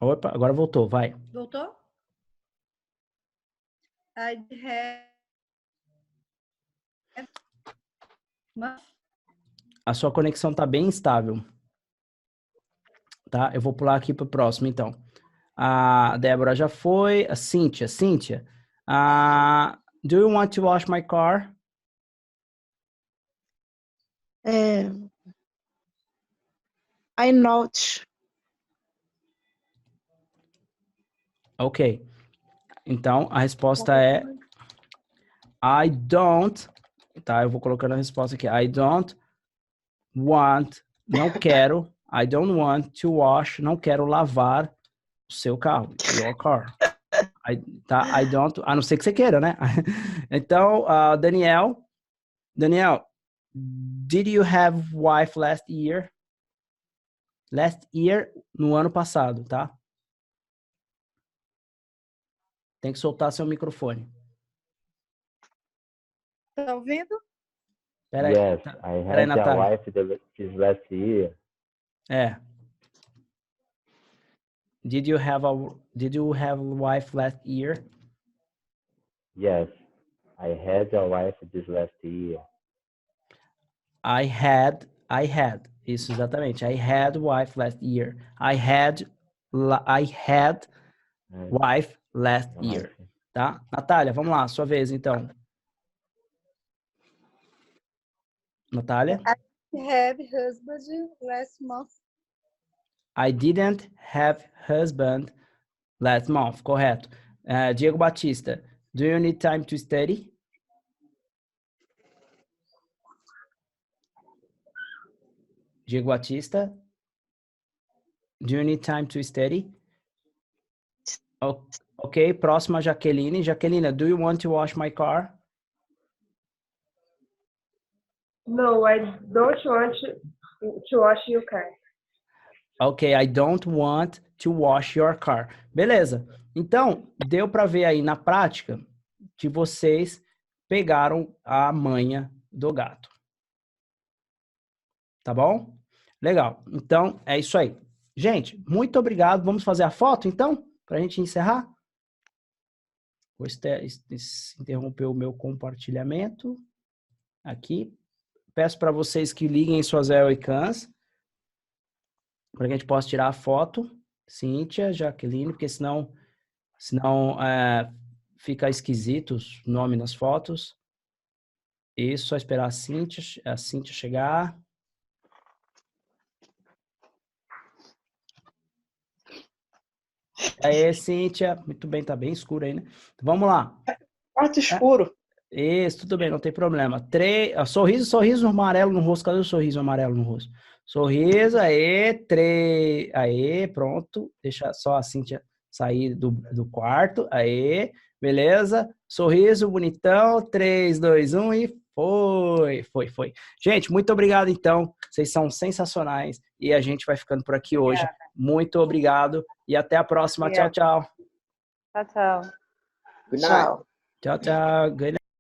Opa, agora voltou, vai. Voltou? I have... A sua conexão tá bem instável. Tá? Eu vou pular aqui pro próximo, então. A Débora já foi. A Cíntia. Do you want to wash my car? I not. Ok. Então, a resposta é I don't. Tá, eu vou colocando a resposta aqui. I don't want. Não quero. I don't want to wash. Não quero lavar o seu carro. Your car. I don't. A não ser que você queira, né? Então, Daniel, did you have wife last year? Last year, no ano passado, tá? Tem que soltar seu microfone. Tá ouvindo? Peraí. Yes, I had a wife this last year. Did you have a wife last year? Yes, I had a wife this last year. I had. Isso, exatamente. I had wife last year. I had wife last year. Tá? Natália, vamos lá, sua vez, então. Natália? I have husband last month. I didn't have husband last month. Correto. Diego Batista. Do you need time to study? Diego Batista. Do you need time to study? Ok, próxima, Jaqueline. Jaqueline, do you want to wash my car? No, I don't want to wash your car. Ok, I don't want to wash your car. Beleza. Então, deu para ver aí na prática que vocês pegaram a manha do gato. Tá bom? Legal. Então, é isso aí. Gente, muito obrigado. Vamos fazer a foto, então, para a gente encerrar? Vou interromper o meu compartilhamento aqui. Peço para vocês que liguem suas webcams para que a gente possa tirar a foto. Cíntia, Jaqueline, porque senão fica esquisito o nome nas fotos. Isso, só esperar a Cíntia chegar. Aê, Cíntia. Muito bem, tá bem escuro aí, né? Vamos lá. Quarto escuro. Isso, tudo bem, não tem problema. Sorriso amarelo no rosto. Cadê o sorriso amarelo no rosto? Sorriso, aê, aê, pronto. Deixa só a Cíntia sair do quarto. Aê, beleza. Sorriso, bonitão. 3, 2, 1 e foi. Gente, muito obrigado, então. Vocês são sensacionais e a gente vai ficando por aqui hoje. Muito obrigado e até a próxima. Tchau, tchau. Tchau, tchau. Good night. Tchau, tchau. Good night.